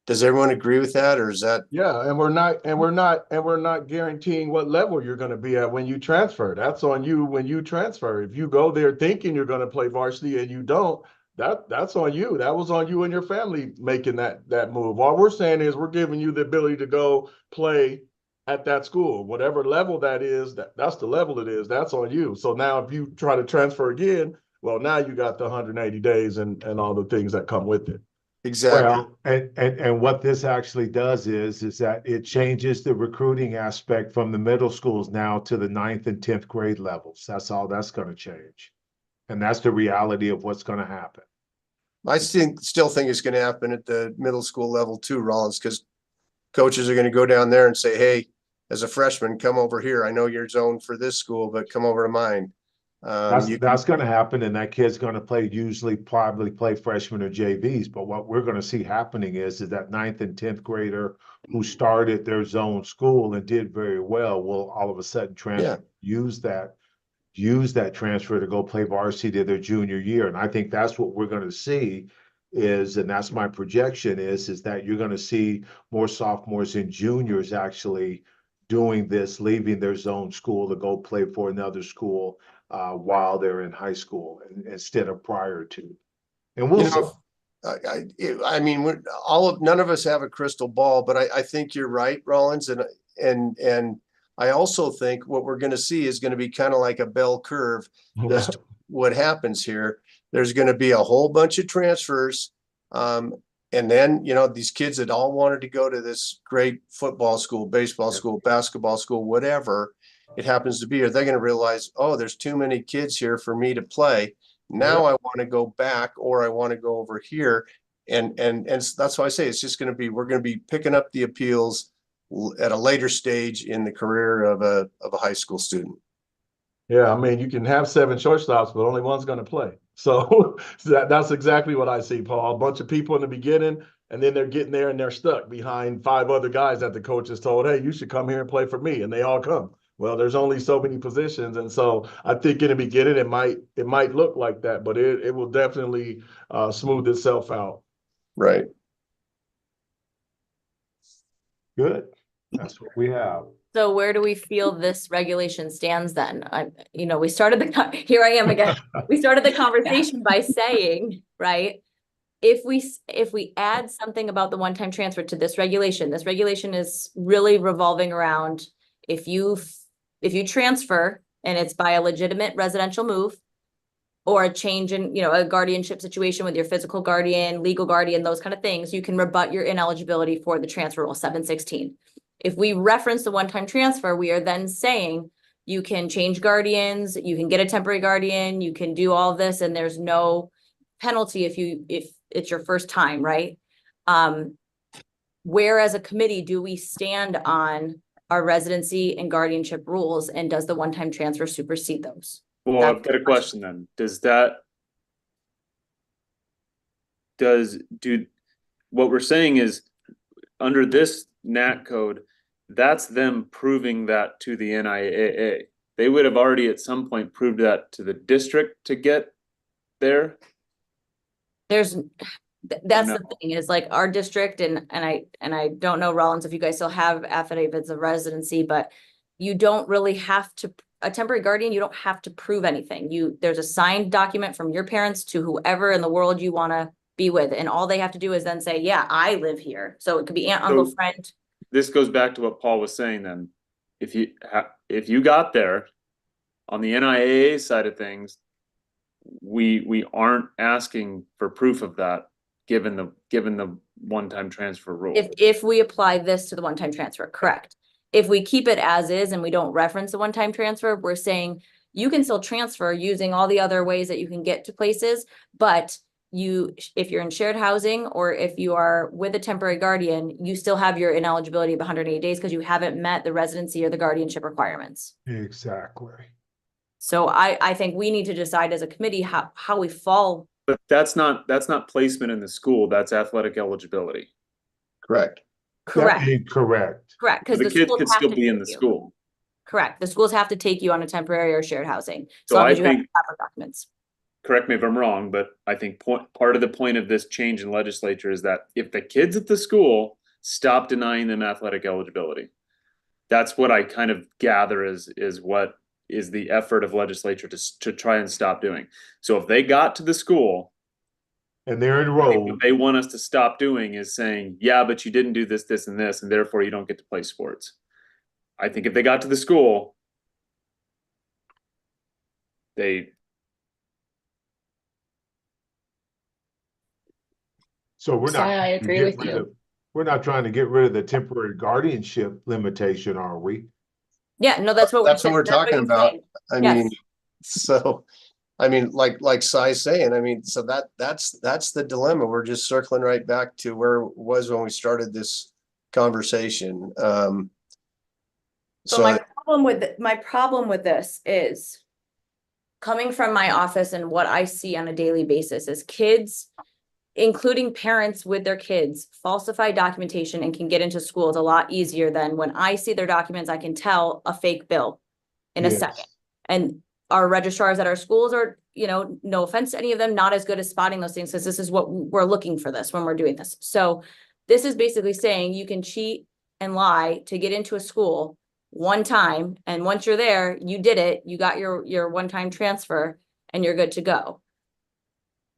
Does everyone agree with that, or is that? Yeah, and we're not guaranteeing what level you're going to be at when you transfer. That's on you when you transfer. If you go there thinking you're going to play varsity and you don't, that's on you. That was on you and your family making that move. All we're saying is we're giving you the ability to go play at that school, whatever level that is. That's the level it is. That's on you. So now if you try to transfer again, well, now you got the 180 days and all the things that come with it. Exactly. Well, and what this actually does is that it changes the recruiting aspect from the middle schools now to the 9th and 10th grade levels. That's all that's going to change. And that's the reality of what's going to happen. I still think it's going to happen at the middle school level too, Rollins, because coaches are going to go down there and say, hey, as a freshman, come over here. I know you're zoned for this school, but come over to mine. That's going to happen, and that kid's going to probably play freshman or JVs. But what we're going to see happening is that 9th and 10th grader who started their zone school and did very well will all of a sudden transfer, use that transfer to go play varsity their junior year. And I think that's what we're going to see and that's my projection is that you're going to see more sophomores and juniors actually doing this, leaving their zone school to go play for another school while they're in high school instead of prior to. And we'll see. I mean, none of us have a crystal ball, but I think you're right, Rollins, and I also think what we're going to see is going to be kind of like a bell curve. That's what happens here. There's going to be a whole bunch of transfers, and then, you know, these kids that all wanted to go to this great football school, baseball school, basketball school, whatever it happens to be, they're going to realize, oh, there's too many kids here for me to play. Now I want to go back, or I want to go over here. And that's why I say it's just going to be, we're going to be picking up the appeals at a later stage in the career of a high school student. Yeah, I mean, you can have 7 shortstops, but only one's going to play. So that's exactly what I see, Paul. A bunch of people in the beginning, and then they're getting there and they're stuck behind 5 other guys that the coach has told, hey, you should come here and play for me. And they all come. Well, there's only so many positions. And so I think in the beginning, it might look like that, but it will definitely smooth itself out. Right. Good. That's what we have. So where do we feel this regulation stands then? We started here I am again. We started the conversation by saying, right, if we add something about the one-time transfer to this regulation is really revolving around if you transfer and it's by a legitimate residential move or a change in, a guardianship situation with your physical guardian, legal guardian, those kind of things, you can rebut your ineligibility for the transfer rule 716. If we reference the one-time transfer, we are then saying you can change guardians, you can get a temporary guardian, you can do all of this, and there's no penalty if it's your first time, right? Where as a committee do we stand on our residency and guardianship rules, and does the one-time transfer supersede those? Well, I've got a question then. Does that what we're saying is, under this NAC code, that's them proving that to the NIAA. They would have already at some point proved that to the district to get there. That's No. the thing, is like our district, and I don't know, Rollins, if you guys still have affidavits of residency, but you don't really have to, a temporary guardian, you don't have to prove anything. There's a signed document from your parents to whoever in the world you want to be with, and all they have to do is then say, yeah, I live here. So it could be aunt, uncle, So- friend. This goes back to what Paul was saying then. If you got there on the NIAA side of things, we aren't asking for proof of that, given the one-time transfer rule. If we apply this to the one-time transfer, correct. If we keep it as is and we don't reference the one-time transfer, we're saying you can still transfer using all the other ways that you can get to places, but if you're in shared housing or if you are with a temporary guardian, you still have your ineligibility of 180 days because you haven't met the residency or the guardianship requirements. Exactly. So I think we need to decide as a committee how we fall. But that's not placement in the school, that's athletic eligibility. Correct. Correct, Incorrect. correct, because The the kid schools could have still to be in take the you. school. Correct. The schools have to take you on a temporary or shared housing. So So long I as you have think- proper documents. Correct me if I'm wrong, but I think part of the point of this change in legislature is that if the kids at the school stop denying them athletic eligibility, that's what I kind of gather is what is the effort of legislature to try and stop doing. So if they got to the school, And they're I think enrolled. what they want us to stop doing is saying, yeah, but you didn't do this, this, and this, and therefore you don't get to play sports. I think if they got to the school, So we're not. Si, I trying to agree get with rid you. of- We're not trying to get rid of the temporary guardianship limitation, are we? Yeah, no, that's what That's what we're that's what talking I'm about. saying. I Yes. mean, so, I mean, like Sai's saying, I mean, so that's the dilemma. We're just circling right back to where it was when we started this conversation. So So my problem with this is coming from my office and what I see on a daily basis is kids, including parents with their kids, falsify documentation and can get into schools a lot easier than when I see their documents, I can tell a fake bill in a Yes. second. And our registrars at our schools are, no offense to any of them, not as good as spotting those things, because this is what we're looking for this when we're doing this. So this is basically saying you can cheat and lie to get into a school one time, and once you're there, you did it, you got your one-time transfer, and you're good to go.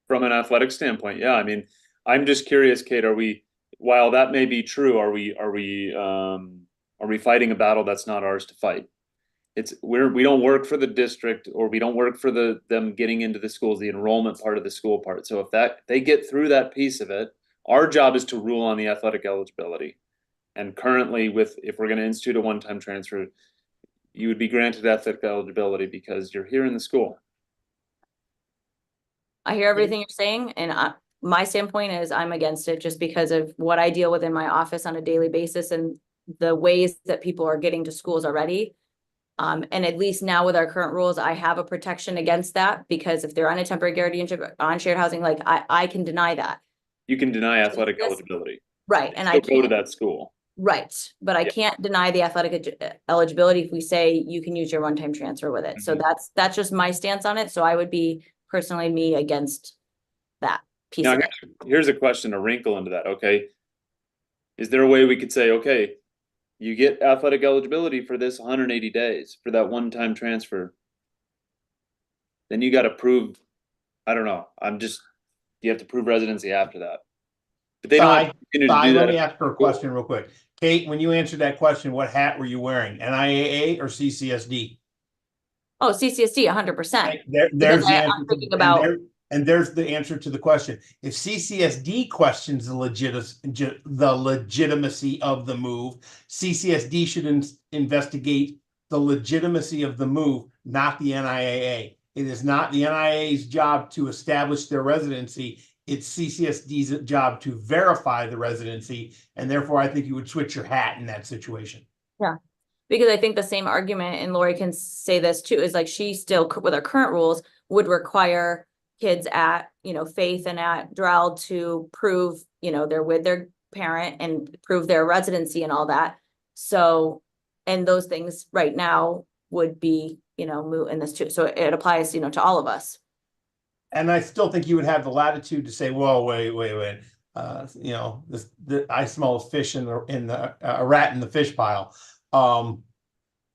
from an athletic standpoint, yeah, I mean, I'm just curious, Kate, while that may be true, are we fighting a battle that's not ours to fight? We don't work for the district, or we don't work for them getting into the schools, the enrollment part of the school part. So if they get through that piece of it, our job is to rule on the athletic eligibility. And currently if we're gonna institute a one-time transfer, you would be granted athletic eligibility because you're here in the school. I hear everything you're saying, and my standpoint is I'm against it just because of what I deal with in my office on a daily basis and the ways that people are getting to schools already. And at least now with our current rules, I have a protection against that, because if they're on a temporary guardianship on shared housing, like I can deny that. You can deny athletic Yes. eligibility. Right, and I Still go to can't, that school. right, but I Yeah. can't deny the athletic eligibility if we say you can use your one-time transfer with it. So Mhm. that's just my stance on it. So I would be personally me against that piece Now, of it. here's a question, a wrinkle into that, okay? Is there a way we could say, okay, you get athletic eligibility for this 180 days for that one-time transfer? Then you gotta prove, I don't know, you have to prove residency after that. But they don't have to continue to do Let me that. ask her a question real quick. Kate, when you answered that question, what hat were you wearing? NIAA or CCSD? Oh, CCSD, 100%. There's Because the I'm answer. thinking about- And there's the answer to the question. If CCSD questions the legitimacy of the move, CCSD should investigate the legitimacy of the move, not the NIAA. It is not the NIAA's job to establish their residency. It's CCSD's job to verify the residency, and therefore I think you would switch your hat in that situation. Because I think the same argument, and Lori can say this too, is like she still, with our current rules, would require kids at, Faith and at Drell to prove, they're with their parent and prove their residency and all that. So, and those things right now would be, moot in this too. So it applies, to all of us. And I still think you would have the latitude to say, well, wait. I smell a fish a rat in the fish pile.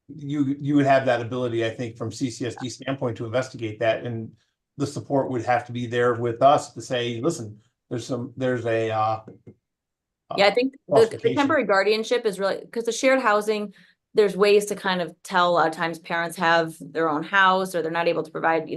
You would have that ability, I think, from CCSD standpoint to investigate that, and the support would have to be there with us to say, listen, there's a Yeah, I think the temporary guardianship is really, because the shared housing, there's ways to kind of tell. A lot of times parents have their own house or they're not able to provide,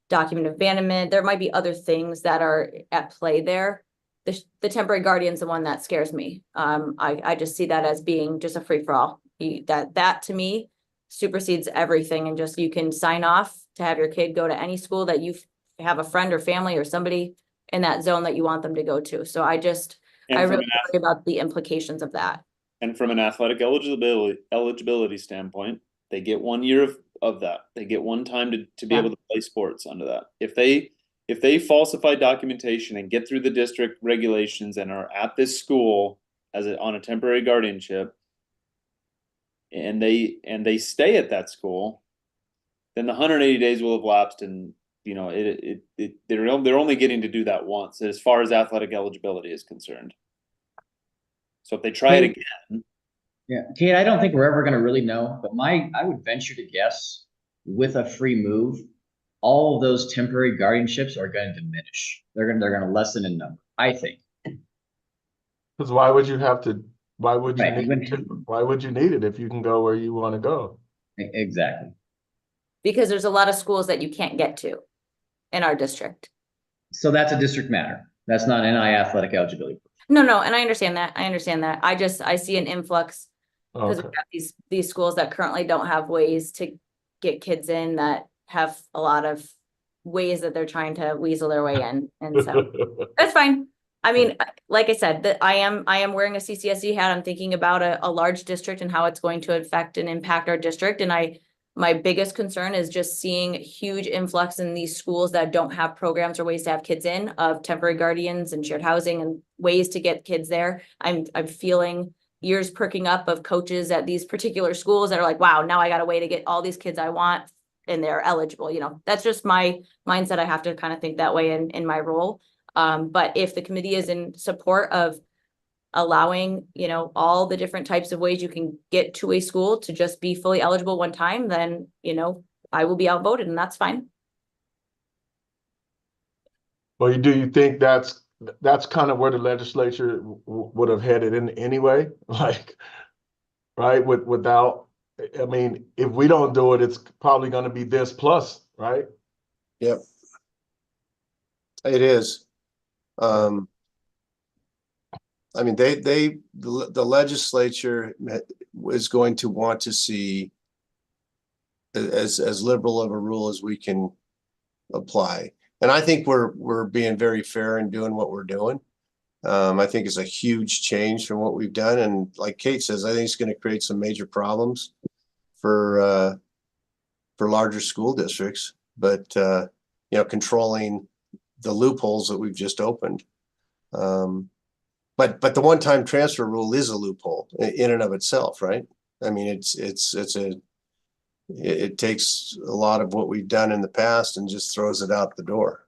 document abandonment. There might be other things that are at play there. The temporary guardian's the one that scares me. I just see that as being just a free for all. That to me supersedes everything, and just you can sign off to have your kid go to any school that you have a friend or family or somebody in that zone that you want them to go to. So I really worry about the implications of that. And from an athletic eligibility standpoint, they get 1 year of that. They get one time to be able to play sports under that. If they falsify documentation and get through the district regulations and are at this school on a temporary guardianship, and they stay at that school, then the 180 days will have lapsed, and they're only getting to do that once as far as athletic eligibility is concerned. So if they try it again. Yeah, Kate, I don't think we're ever going to really know, but I would venture to guess with a free move, all of those temporary guardianships are going to diminish. They're going to lessen in number, I think. Because why would you have to? Why would you? Right. Why would you need it if you can go where you want to go? Exactly. Because there's a lot of schools that you can't get to in our district. So that's a district matter. That's not NI athletic eligibility. No, and I understand that. I see an influx because we've got these schools that currently don't have ways to get kids in, that have a lot of ways that they're trying to weasel their way in. And so that's fine. I mean, like I said, that I am wearing a CCSD hat. I'm thinking about a large district and how it's going to affect and impact our district. And my biggest concern is just seeing a huge influx in these schools that don't have programs or ways to have kids in, of temporary guardians and shared housing and ways to get kids there. I'm feeling ears perking up of coaches at these particular schools that are like, wow, now I got a way to get all these kids I want and they're eligible. That's just my mindset. I have to kind of think that way in my role. But if the committee is in support of allowing, all the different types of ways you can get to a school to just be fully eligible one time, then, I will be outvoted, and that's fine. Well, do you think that's kind of where the legislature would have headed in anyway? Like, right? Without, I mean, if we don't do it, it's probably going to be this plus, right? Yep. It is. I mean, the legislature is going to want to see as liberal of a rule as we can apply. And I think we're being very fair in doing what we're doing. I think it's a huge change from what we've done. And like Kate says, I think it's going to create some major problems for larger school districts, but controlling the loopholes that we've just opened. But the one-time transfer rule is a loophole in and of itself, right? I mean, it takes a lot of what we've done in the past and just throws it out the door.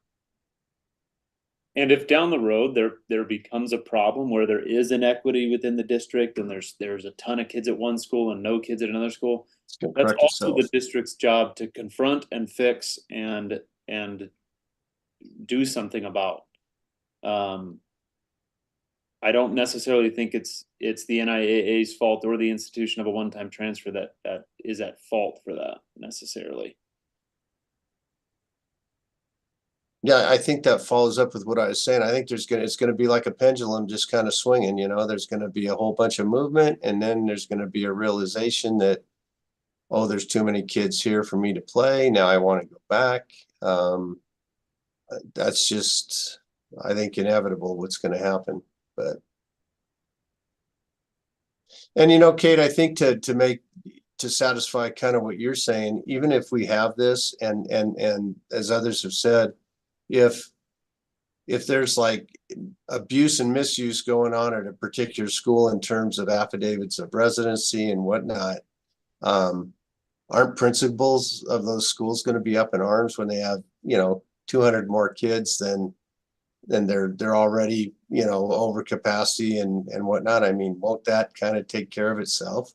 And if down the road there becomes a problem where there is inequity within the district and there's a ton of kids at one school and no kids at another school, that's also the district's job to confront and fix and do something about. I don't necessarily think it's the NIAA's fault or the institution of a one-time transfer that is at fault for that necessarily. Yeah, I think that follows up with what I was saying. I think it's going to be like a pendulum just kind of swinging, there's going to be a whole bunch of movement, and then there's going to be a realization that, oh, there's too many kids here for me to play. Now I want to go back. That's just, I think, inevitable what's going to happen. And Kate, I think to satisfy kind of what you're saying, even if we have this and as others have said, if there's like abuse and misuse going on at a particular school in terms of affidavits of residency and whatnot, aren't principals of those schools going to be up in arms when they have, 200 more kids than they're already, over capacity and whatnot? I mean, won't that kind of take care of itself?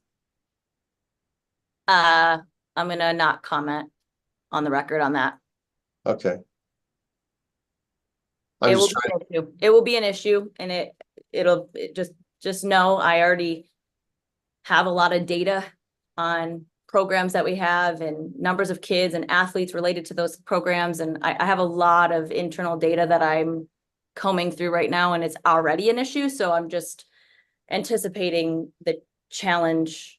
I'm gonna not comment on the record on that. Okay. I'm It will just be trying, an issue. It will be an issue, and it'll just know I already have a lot of data on programs that we have and numbers of kids and athletes related to those programs. And I have a lot of internal data that I'm combing through right now, and it's already an issue. So I'm just anticipating the challenge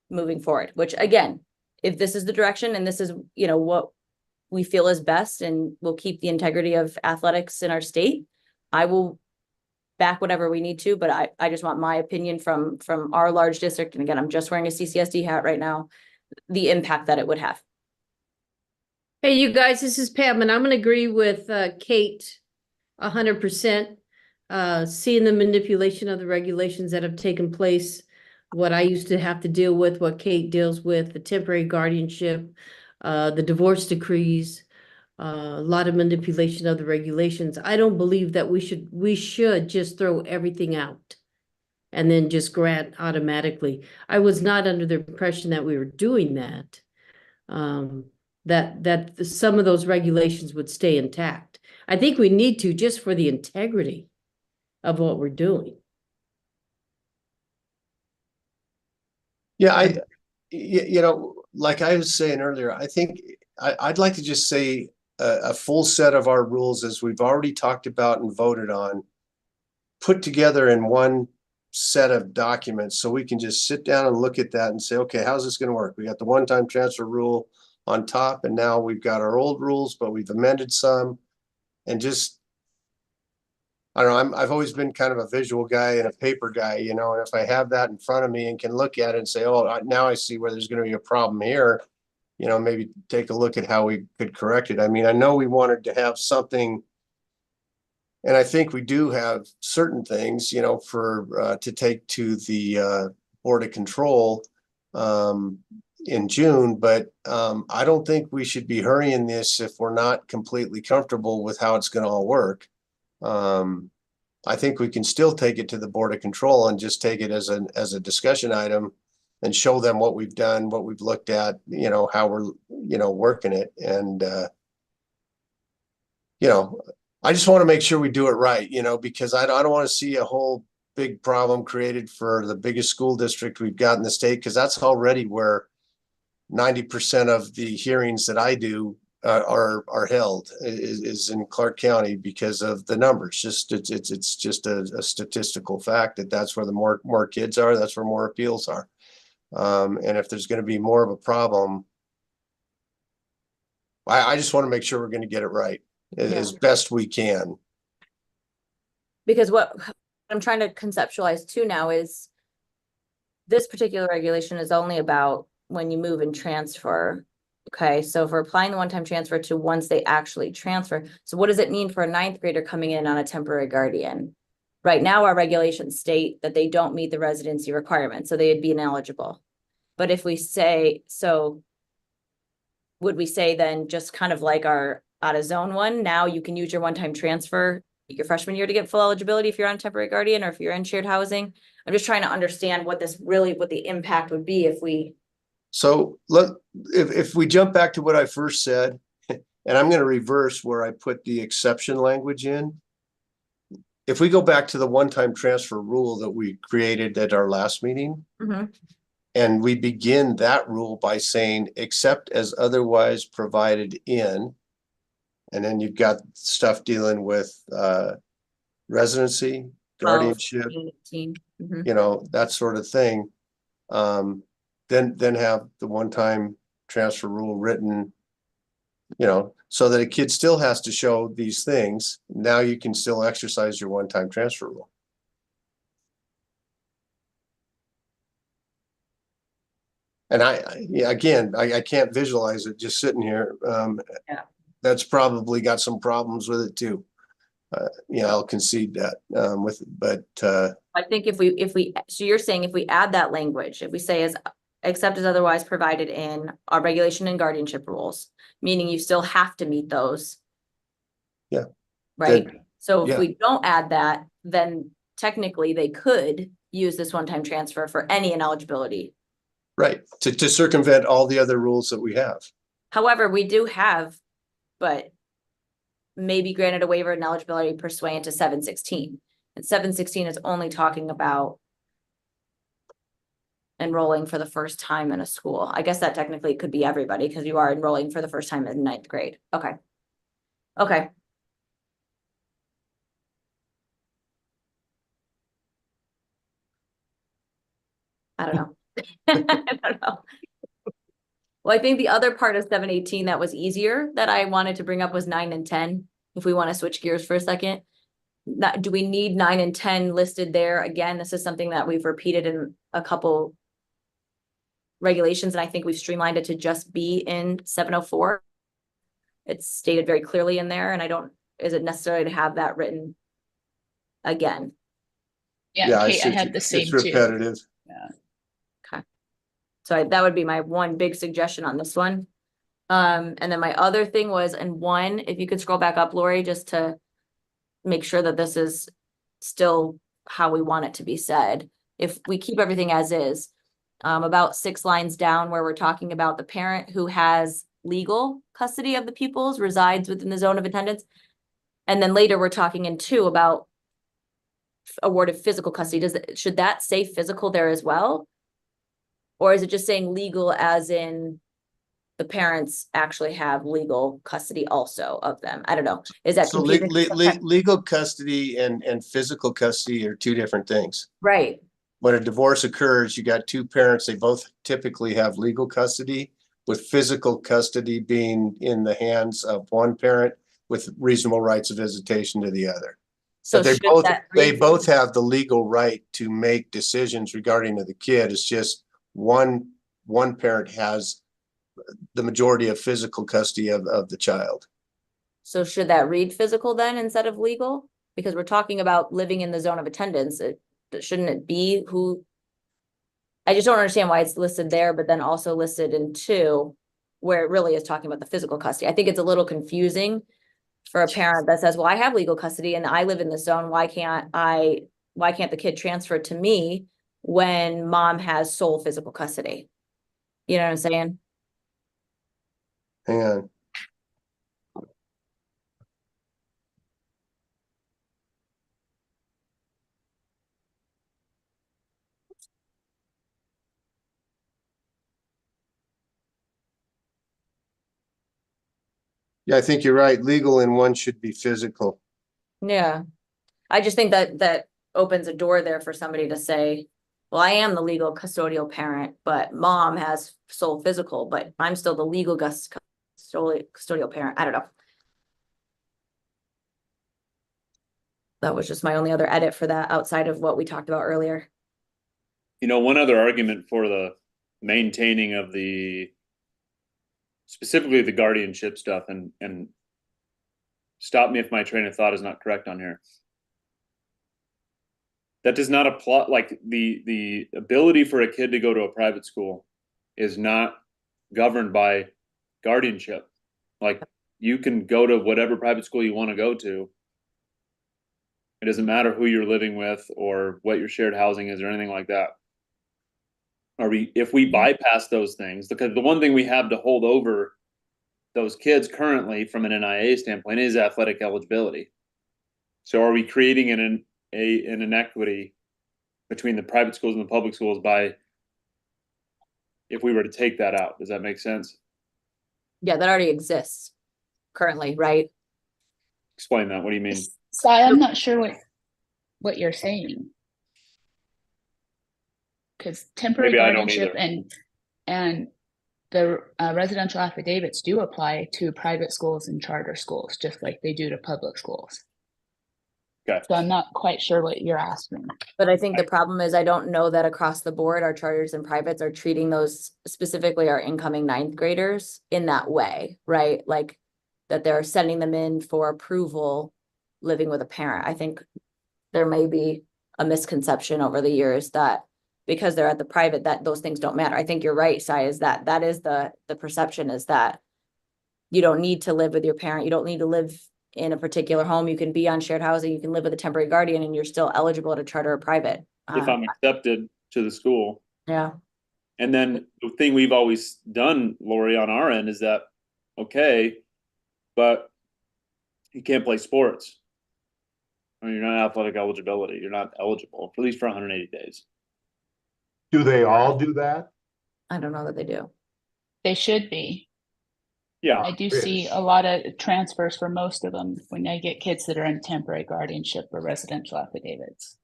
moving forward, which again, if this is the direction and this is, what we feel is best and will keep the integrity of athletics in our state, I will back whatever we need to, but I just want my opinion from our large district. And again, I'm just wearing a CCSD hat right now, the impact that it would have. Hey, you guys, this is Pam, and I'm gonna agree with Kate 100%. Seeing the manipulation of the regulations that have taken place, what I used to have to deal with, what Kate deals with, the temporary guardianship, the divorce decrees, a lot of manipulation of the regulations. I don't believe that we should just throw everything out and then just grant automatically. I was not under the impression that we were doing that. That some of those regulations would stay intact. I think we need to, just for the integrity of what we're doing. yeah, like I was saying earlier, I think I'd like to just say a full set of our rules, as we've already talked about and voted on, put together in one set of documents so we can just sit down and look at that and say, okay, how's this going to work? We got the one-time transfer rule on top, and now we've got our old rules, but we've amended some, and just, I don't know, I've always been kind of a visual guy and a paper guy, and if I have that in front of me and can look at it and say, oh, now I see where there's going to be a problem here, maybe take a look at how we could correct it. I mean, I know we wanted to have something, and I think we do have certain things, for to take to the Board of Control in June, but I don't think we should be hurrying this if we're not completely comfortable with how it's going to all work. I think we can still take it to the Board of Control and just take it as a discussion item and show them what we've done, what we've looked at, how we're, working it. And, I just want to make sure we do it right, because I don't want to see a whole big problem created for the biggest school district we've got in the state, because that's already where 90% of the hearings that I do are held is in Clark County because of the numbers. It's just a statistical fact that's where the more kids are, that's where more appeals are. And if there's going to be more of a problem, I just want to make sure we're going to get it right as best we can. Because what I'm trying to conceptualize too now is this particular regulation is only about when you move and transfer. Okay, so if we're applying the one-time transfer to once they actually transfer, so what does it mean for a ninth grader coming in on a temporary guardian? Right now, our regulations state that they don't meet the residency requirement, so they'd be ineligible. But if we say, so would we say then just kind of like our out of zone one, now you can use your one-time transfer your freshman year to get full eligibility if you're on temporary guardian or if you're in shared housing? I'm just trying to understand what the impact would be if we. So if we jump back to what I first said, and I'm going to reverse where I put the exception language in. If we go back to the one-time transfer rule that we created at our last meeting, and we begin that rule by saying, except as otherwise provided in, and then you've got stuff dealing with residency, guardianship, 18. that sort of thing. Then have the one-time transfer rule written, so that a kid still has to show these things. Now you can still exercise your one-time transfer rule. And I can't visualize it just sitting here. that's probably got some problems with it too. Yeah, I'll concede that, but I think so you're saying if we add that language, if we say except as otherwise provided in our regulation and guardianship rules, meaning you still have to meet those. Yeah. Right? Then- So if yeah. we don't add that, then technically they could use this one-time transfer for any ineligibility. right, to circumvent all the other rules that we have. However, we do have, but maybe granted a waiver of ineligibility pursuant to 716. And 716 is only talking about enrolling for the first time in a school. I guess that technically could be everybody because you are enrolling for the first time in 9th grade. Okay. Okay. I don't know. I don't know. Well, I think the other part of 718 that was easier that I wanted to bring up was 9 and 10. If we want to switch gears for a second, do we need 9 and 10 listed there? Again, this is something that we've repeated in a couple regulations, and I think we've streamlined it to just be in 704. It's stated very clearly in there, and is it necessary to have that written again? Yeah, Kate, see I have the same it's too. repetitive. So that would be my one big suggestion on this one. And then my other thing was, and one, if you could scroll back up, Lori, just to make sure that this is still how we want it to be said. If we keep everything as is, about 6 lines down where we're talking about the parent who has legal custody of the pupils resides within the zone of attendance. And then later we're talking in 2 about awarded physical custody. Should that say physical there as well? Or is it just saying legal as in the parents actually have legal custody also of them? I don't know. Is that So confusing? legal custody and physical custody are 2 different things. Right. When a divorce occurs, you got 2 parents, they both typically have legal custody, with physical custody being in the hands of one parent with reasonable rights of visitation to the other. So But should they both have the legal right to make decisions regarding to the kid. It's just one parent has the majority of physical custody of the child. So should that read physical then instead of legal? Because we're talking about living in the zone of attendance. Shouldn't it be who? I just don't understand why it's listed there, but then also listed in 2, where it really is talking about the physical custody. I think it's a little confusing for a parent that says, well, I have legal custody and I live in this zone. Why can't the kid transfer to me when mom has sole physical custody? You know what I'm saying? Hang on. Yeah, I think you're right. Legal in 1 should be physical. Yeah. I just think that opens a door there for somebody to say, well, I am the legal custodial parent, but mom has sole physical, but I'm still the legal custodial parent. I don't know. That was just my only other edit for that outside of what we talked about earlier. One other argument for the maintaining of specifically the guardianship stuff, and stop me if my train of thought is not correct on here. That does not apply, like the ability for a kid to go to a private school is not governed by guardianship. Like, you can go to whatever private school you want to go to. It doesn't matter who you're living with or what your shared housing is or anything like that. If we bypass those things, because the one thing we have to hold over those kids currently from an NIA standpoint is athletic eligibility. So are we creating an inequity between the private schools and the public schools if we were to take that out? Does that make sense? Yeah, that already exists currently, right? Explain that. What do you mean? Sai, I'm not sure what you're saying. Because temporary Maybe I don't guardianship and the residential affidavits do apply to private schools and charter schools, just like they do to public schools. Okay. So I'm not quite sure what you're asking. But I think the problem is I don't know that across the board, our charters and privates are treating those, specifically our incoming 9th graders, in that way, right? Like that they're sending them in for approval, living with a parent. I think there may be a misconception over the years that because they're at the private, that those things don't matter. I think you're right, Sai, is that is the perception, is that you don't need to live with your parent. You don't need to live in a particular home. You can be on shared housing. You can live with a temporary guardian and you're still eligible to charter a private. If I'm accepted to the school. Yeah. And then the thing we've always done, Lori, on our end is that, okay, but you can't play sports. I mean, you're not athletic eligibility. You're not eligible, at least for 180 days. Do they all do that? I don't know that they do. They should be. Yeah. I do see a lot of transfers for most of them when I get kids that are in temporary guardianship or residential affidavits.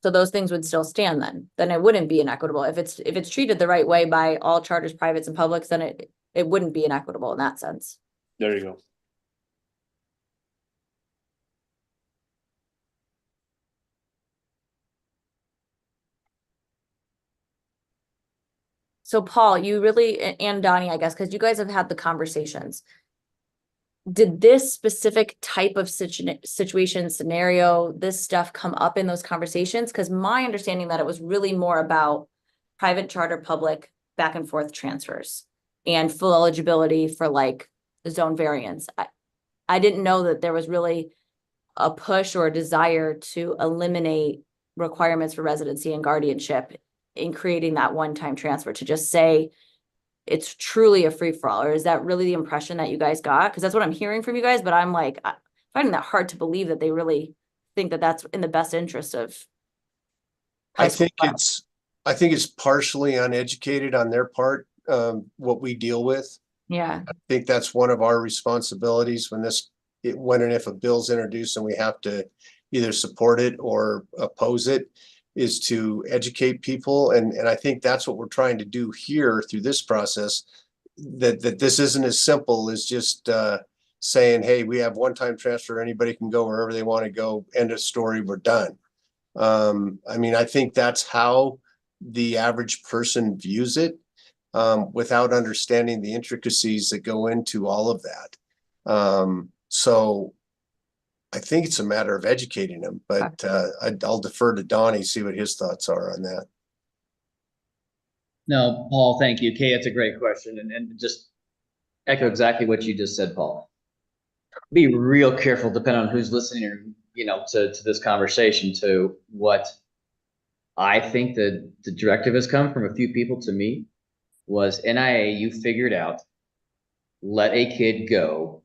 So those things would still stand then it wouldn't be inequitable. If it's treated the right way by all charters, privates and publics, then it wouldn't be inequitable in that sense. There you go. So Paul, you really, and Donnie, I guess, because you guys have had the conversations. Did this specific type of situation, scenario, this stuff come up in those conversations? Because my understanding that it was really more about private, charter, public, back and forth transfers and full eligibility for like the zone variance. I didn't know that there was really a push or a desire to eliminate requirements for residency and guardianship in creating that one-time transfer, to just say it's truly a free-for-all. Or is that really the impression that you guys got? Because that's what I'm hearing from you guys, but I'm like, finding that hard to believe that they really think that that's in the best interest of I think it's partially uneducated on their part, what we deal with. Yeah. I think that's one of our responsibilities when and if a bill's introduced and we have to either support it or oppose it, is to educate people. And I think that's what we're trying to do here through this process, that this isn't as simple as just saying, hey, we have one-time transfer, anybody can go wherever they want to go, end of story, we're done. I mean, I think that's how the average person views it, without understanding the intricacies that go into all of that. So I think it's a matter of educating them, but I'll defer to Donnie, see what his thoughts are on that. No, Paul, thank you. Kay, that's a great question. And just echo exactly what you just said, Paul. Be real careful, depending on who's listening or, to this conversation, to what I think the directive has come from a few people to me was NIA, you figured out, let a kid go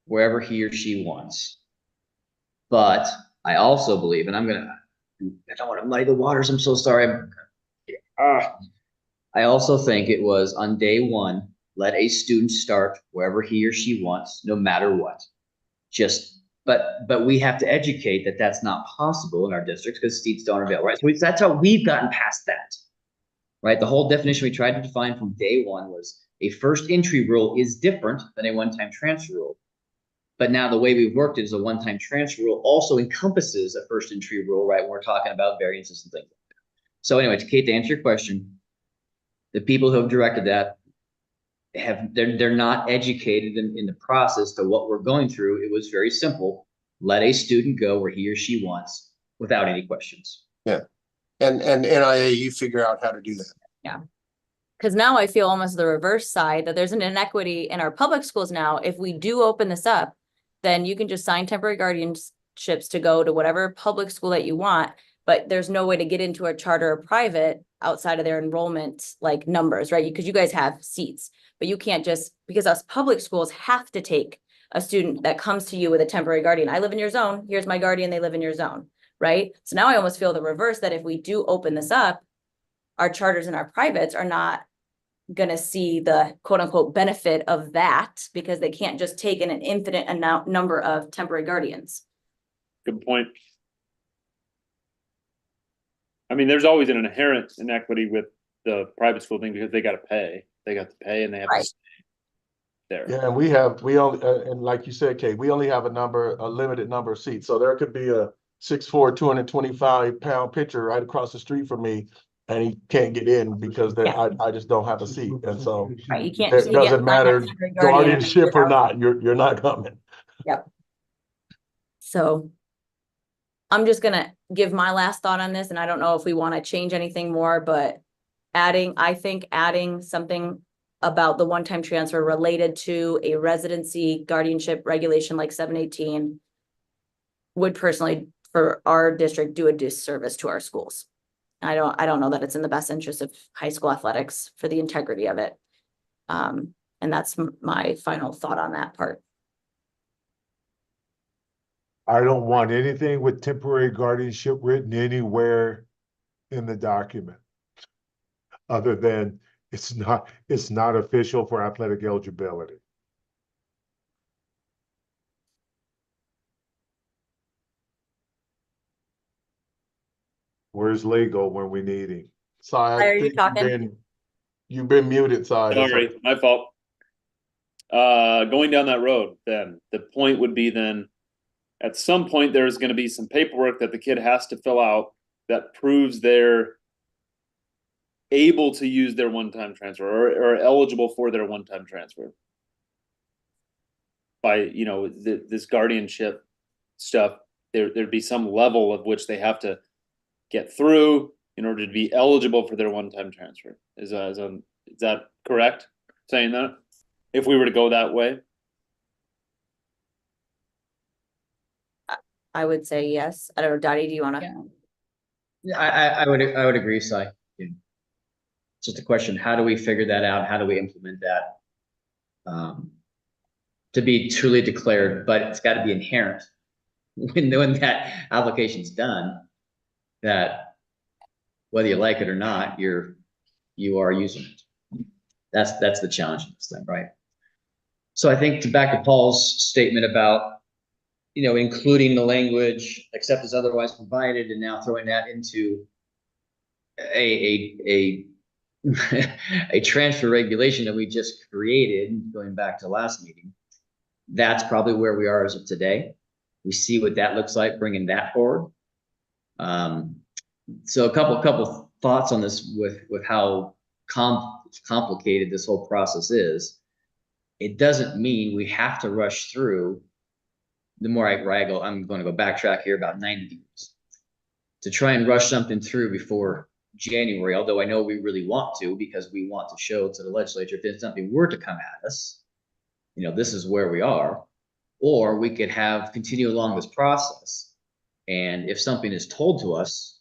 wherever he or she wants. But I also believe, and I don't want to muddy the waters, I'm so sorry. I also think it was on day one, let a student start wherever he or she wants, no matter what. But we have to educate that that's not possible in our districts because seats don't avail, right? So that's how we've gotten past that, right? The whole definition we tried to define from day one was a first entry rule is different than a one-time transfer rule. But now the way we've worked is a one-time transfer rule also encompasses a first entry rule, right? When we're talking about variances and things like that. So anyway, to Kate, to answer your question, the people who have directed that they're not educated in the process to what we're going through. It was very simple. Let a student go where he or she wants without any questions. Yeah. And NIA, you figure out how to do that. Yeah. Because now I feel almost the reverse side, that there's an inequity in our public schools now. If we do open this up, then you can just sign temporary guardianships to go to whatever public school that you want, but there's no way to get into a charter or private outside of their enrollment like numbers, right? Because you guys have seats, but you can't just, because us public schools have to take a student that comes to you with a temporary guardian. I live in your zone, here's my guardian, they live in your zone, right? So now I almost feel the reverse, that if we do open this up, our charters and our privates are not gonna see the quote unquote benefit of that, because they can't just take in an infinite number of temporary guardians. Good point. I mean, there's always an inherent inequity with the private school thing because they got to pay. They got to pay and they have to stay there. Yeah, and we only, and like you said, Kate, we only have a limited number of seats. So there could be a 6'4", 225-pound pitcher right across the street from me, and he can't get in because Yeah. I just don't have a seat. And so Right, you can't. it you can't doesn't sign up matter for a guardianship or without- not, you're not coming. Yep. So I'm just gonna give my last thought on this, and I don't know if we want to change anything more, but I think adding something about the one-time transfer related to a residency guardianship regulation like 718 would personally, for our district, do a disservice to our schools. I don't know that it's in the best interest of high school athletics for the integrity of it. And that's my final thought on that part. I don't want anything with temporary guardianship written anywhere in the document. Other than it's not official for athletic eligibility. Where's legal when we need him? Si, I Are you think talking? you've been muted, Si. Sorry, my fault. Going down that road, then the point would be then at some point there's going to be some paperwork that the kid has to fill out that proves they're able to use their one-time transfer or eligible for their one-time transfer by, this guardianship stuff. There'd be some level of which they have to get through in order to be eligible for their one-time transfer. Is that correct? Saying that if we were to go that way? I would say yes. I don't know, Dottie, do you want to? Yeah. Yeah, I would agree, Si. It's just a question, how do we figure that out? How do we implement that? To be truly declared, but it's got to be inherent when that application's done, that whether you like it or not, you are using it. That's the challenge in this thing, right? So I think back to Paul's statement about, including the language, except as otherwise provided, and now throwing that into a transfer regulation that we just created, going back to last meeting. That's probably where we are as of today. We see what that looks like, bringing that forward. So a couple thoughts on this with how complicated this whole process is. It doesn't mean we have to rush through. The more I go, I'm going to go backtrack here about 90 degrees to try and rush something through before January, although I know we really want to, because we want to show to the legislature if something were to come at us, this is where we are. Or we could continue along this process, and if something is told to us,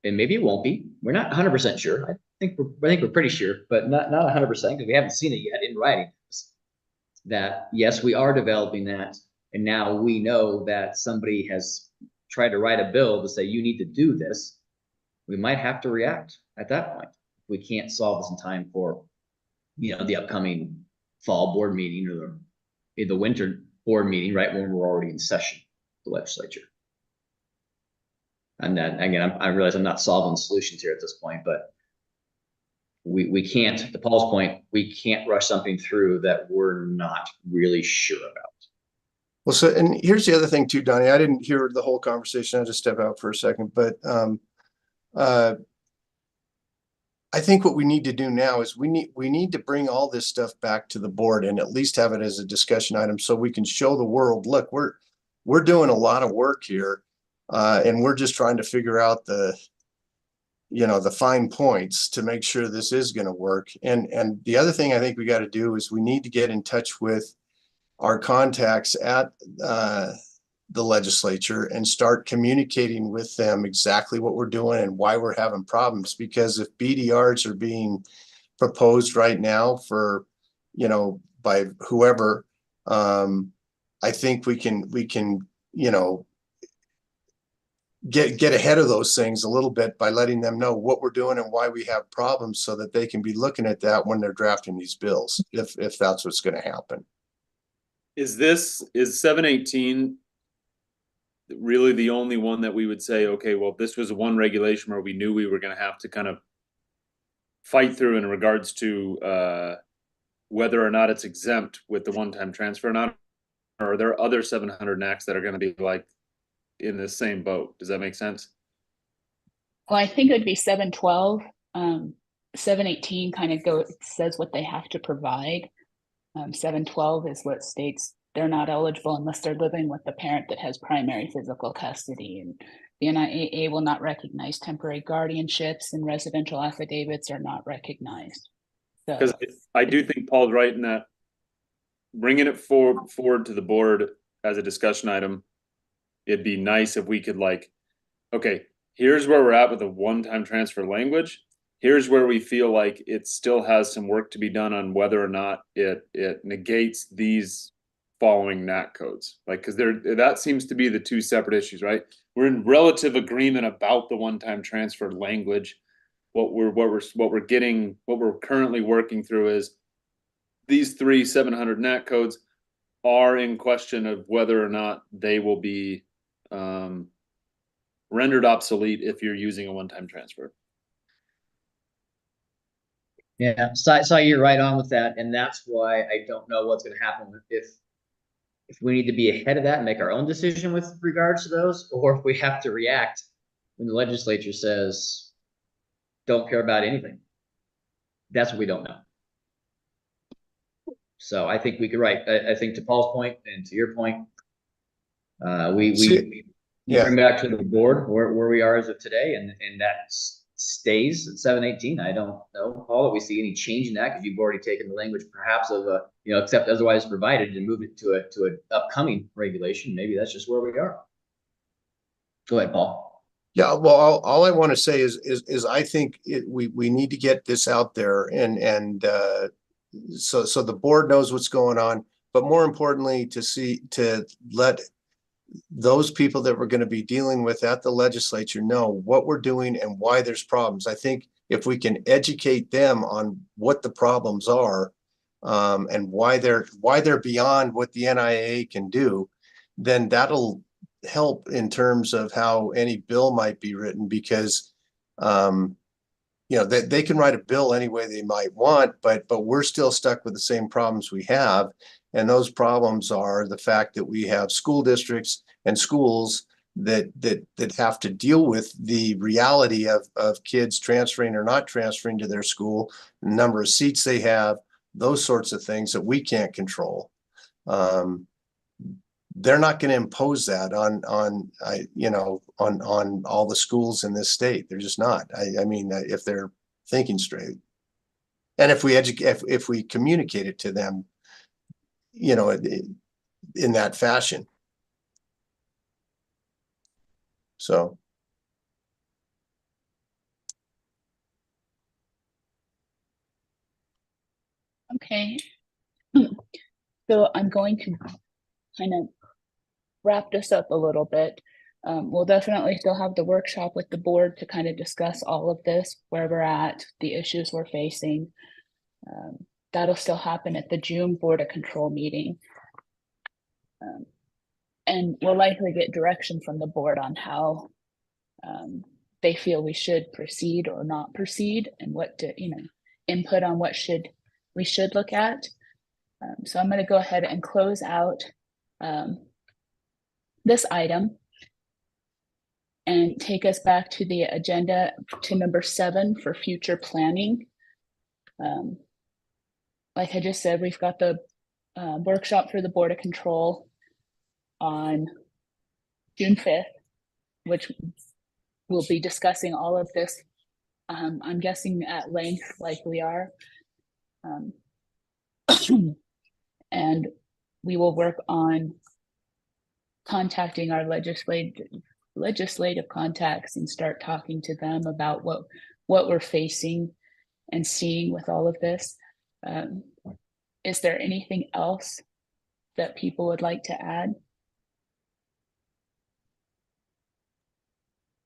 and maybe it won't be, we're not 100% sure. I think we're pretty sure, but not 100% because we haven't seen it yet in writing. That yes, we are developing that, and now we know that somebody has tried to write a bill to say you need to do this. We might have to react at that point. We can't solve this in time for, the upcoming fall board meeting or the winter board meeting, right when we're already in session, the legislature. And then again, I realize I'm not solving solutions here at this point, but we can't, to Paul's point, we can't rush something through that we're not really sure about. Well, so, and here's the other thing too, Donnie, I didn't hear the whole conversation. I just step out for a second, but, I think what we need to do now is we need to bring all this stuff back to the board and at least have it as a discussion item so we can show the world, look, we're doing a lot of work here. And we're just trying to figure out the fine points to make sure this is going to work. And the other thing I think we got to do is we need to get in touch with our contacts at the legislature and start communicating with them exactly what we're doing and why we're having problems. Because if BDRs are being proposed right now for, by whoever, I think we can, get ahead of those things a little bit by letting them know what we're doing and why we have problems so that they can be looking at that when they're drafting these bills, if that's what's going to happen. Is 718 really the only one that we would say, okay, well, this was one regulation where we knew we were going to have to kind of fight through in regards to whether or not it's exempt with the one-time transfer or not? Or are there other 700 NACs that are going to be like in the same boat? Does that make sense? Well, I think it would be 712. 718 kind of says what they have to provide. 712 is what states they're not eligible unless they're living with the parent that has primary physical custody. And the NIAA will not recognize temporary guardianships, and residential affidavits are not recognized. Because I do think Paul's right in that bringing it forward to the board as a discussion item, it'd be nice if we could like, okay, here's where we're at with the one-time transfer language. Here's where we feel like it still has some work to be done on whether or not it negates these following NAC codes. Like, because that seems to be the two separate issues, right? We're in relative agreement about the one-time transfer language. What we're currently working through is these 700 NAC codes are in question of whether or not they will be rendered obsolete if you're using a one-time transfer. Yeah, so you're right on with that, and that's why I don't know what's going to happen if we need to be ahead of that and make our own decision with regards to those, or if we have to react when the legislature says don't care about anything. That's what we don't know. So I think we could I think to Paul's point and to your point, we bring back to the board where we are as of today, and that stays at 718. I don't know, Paul, that we see any change in that, because you've already taken the language perhaps of except otherwise provided, and moved it to an upcoming regulation. Maybe that's just where we are. Go ahead, Paul. Yeah, well, all I want to say is I think we need to get this out there, and so the board knows what's going on, but more importantly, to let those people that we're going to be dealing with at the legislature know what we're doing and why there's problems. I think if we can educate them on what the problems are, and why they're beyond what the NIAA can do, then that'll help in terms of how any bill might be written, because they can write a bill any way they might want, but we're still stuck with the same problems we have. And those problems are the fact that we have school districts and schools that have to deal with the reality of kids transferring or not transferring to their school, the number of seats they have, those sorts of things that we can't control. They're not going to impose that on all the schools in this state. They're just not. I mean, if they're thinking straight, and if we communicate it to them, in that fashion. So. Okay. So I'm going to kind of wrap this up a little bit. We'll definitely still have the workshop with the board to kind of discuss all of this, where we're at, the issues we're facing. That'll still happen at the June Board of Control meeting. And we'll likely get direction from the board on how they feel we should proceed or not proceed, and what to, input on what we should look at. So I'm going to go ahead and close out this item and take us back to the agenda to number 7 for future planning. Like I just said, we've got the workshop for the Board of Control on June 5th, which we'll be discussing all of this, I'm guessing at length, like we are. And we will work on contacting our legislative contacts and start talking to them about what we're facing and seeing with all of this. Is there anything else that people would like to add?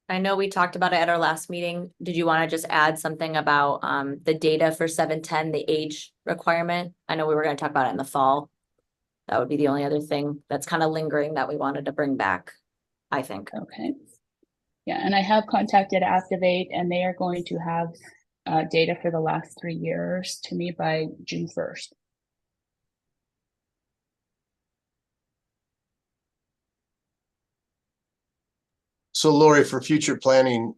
I know we talked about it at our last meeting. Did you want to just add something about the data for 710, the age requirement? I know we were going to talk about it in the fall. That would be the only other thing that's kind of lingering that we wanted to bring back, I think. Okay. Yeah, and I have contacted Activate, and they are going to have data for the last 3 years to me by June 1st. So Lori, for future planning,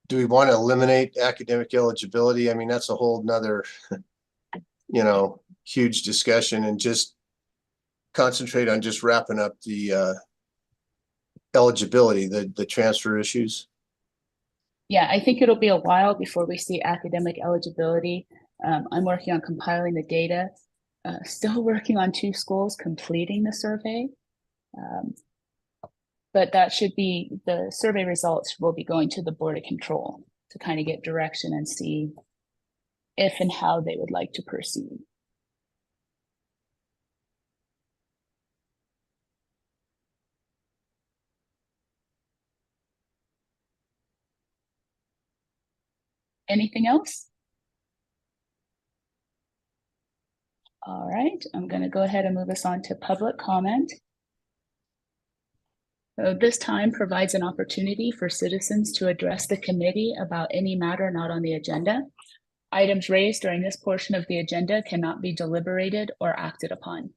do we want to eliminate academic eligibility? I mean, that's a whole nother, huge discussion, and just concentrate on just wrapping up the eligibility, the transfer issues. Yeah, I think it'll be a while before we see academic eligibility. I'm working on compiling the data, still working on 2 schools completing the survey. But that should be, the survey results will be going to the Board of Control to kind of get direction and see if and how they would like to proceed. Anything else? All right, I'm going to go ahead and move us on to public comment. So this time provides an opportunity for citizens to address the committee about any matter not on the agenda. Items raised during this portion of the agenda cannot be deliberated or acted upon.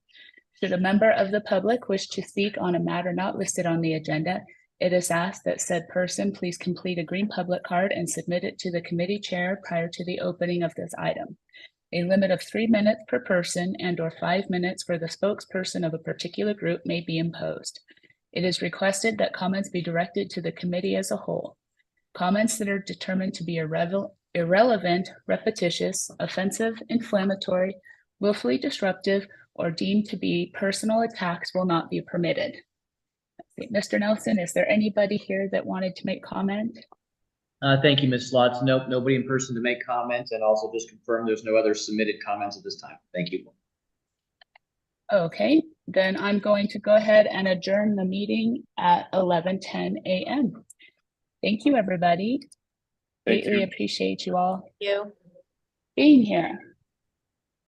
Should a member of the public wish to speak on a matter not listed on the agenda, it is asked that said person please complete a green public card and submit it to the committee chair prior to the opening of this item. A limit of 3 minutes per person and/or 5 minutes for the spokesperson of a particular group may be imposed. It is requested that comments be directed to the committee as a whole. Comments that are determined to be irrelevant, repetitious, offensive, inflammatory, willfully disruptive, or deemed to be personal attacks will not be permitted. Mr. Nelson, is there anybody here that wanted to make comment? Thank you, Ms. Slotz. Nope, nobody in person to make comments, and also just confirm there's no other submitted comments at this time. Thank you. Okay, then I'm going to go ahead and adjourn the meeting at 11:10 a.m. Thank you, everybody. Thank Greatly you. appreciate you all You. being here.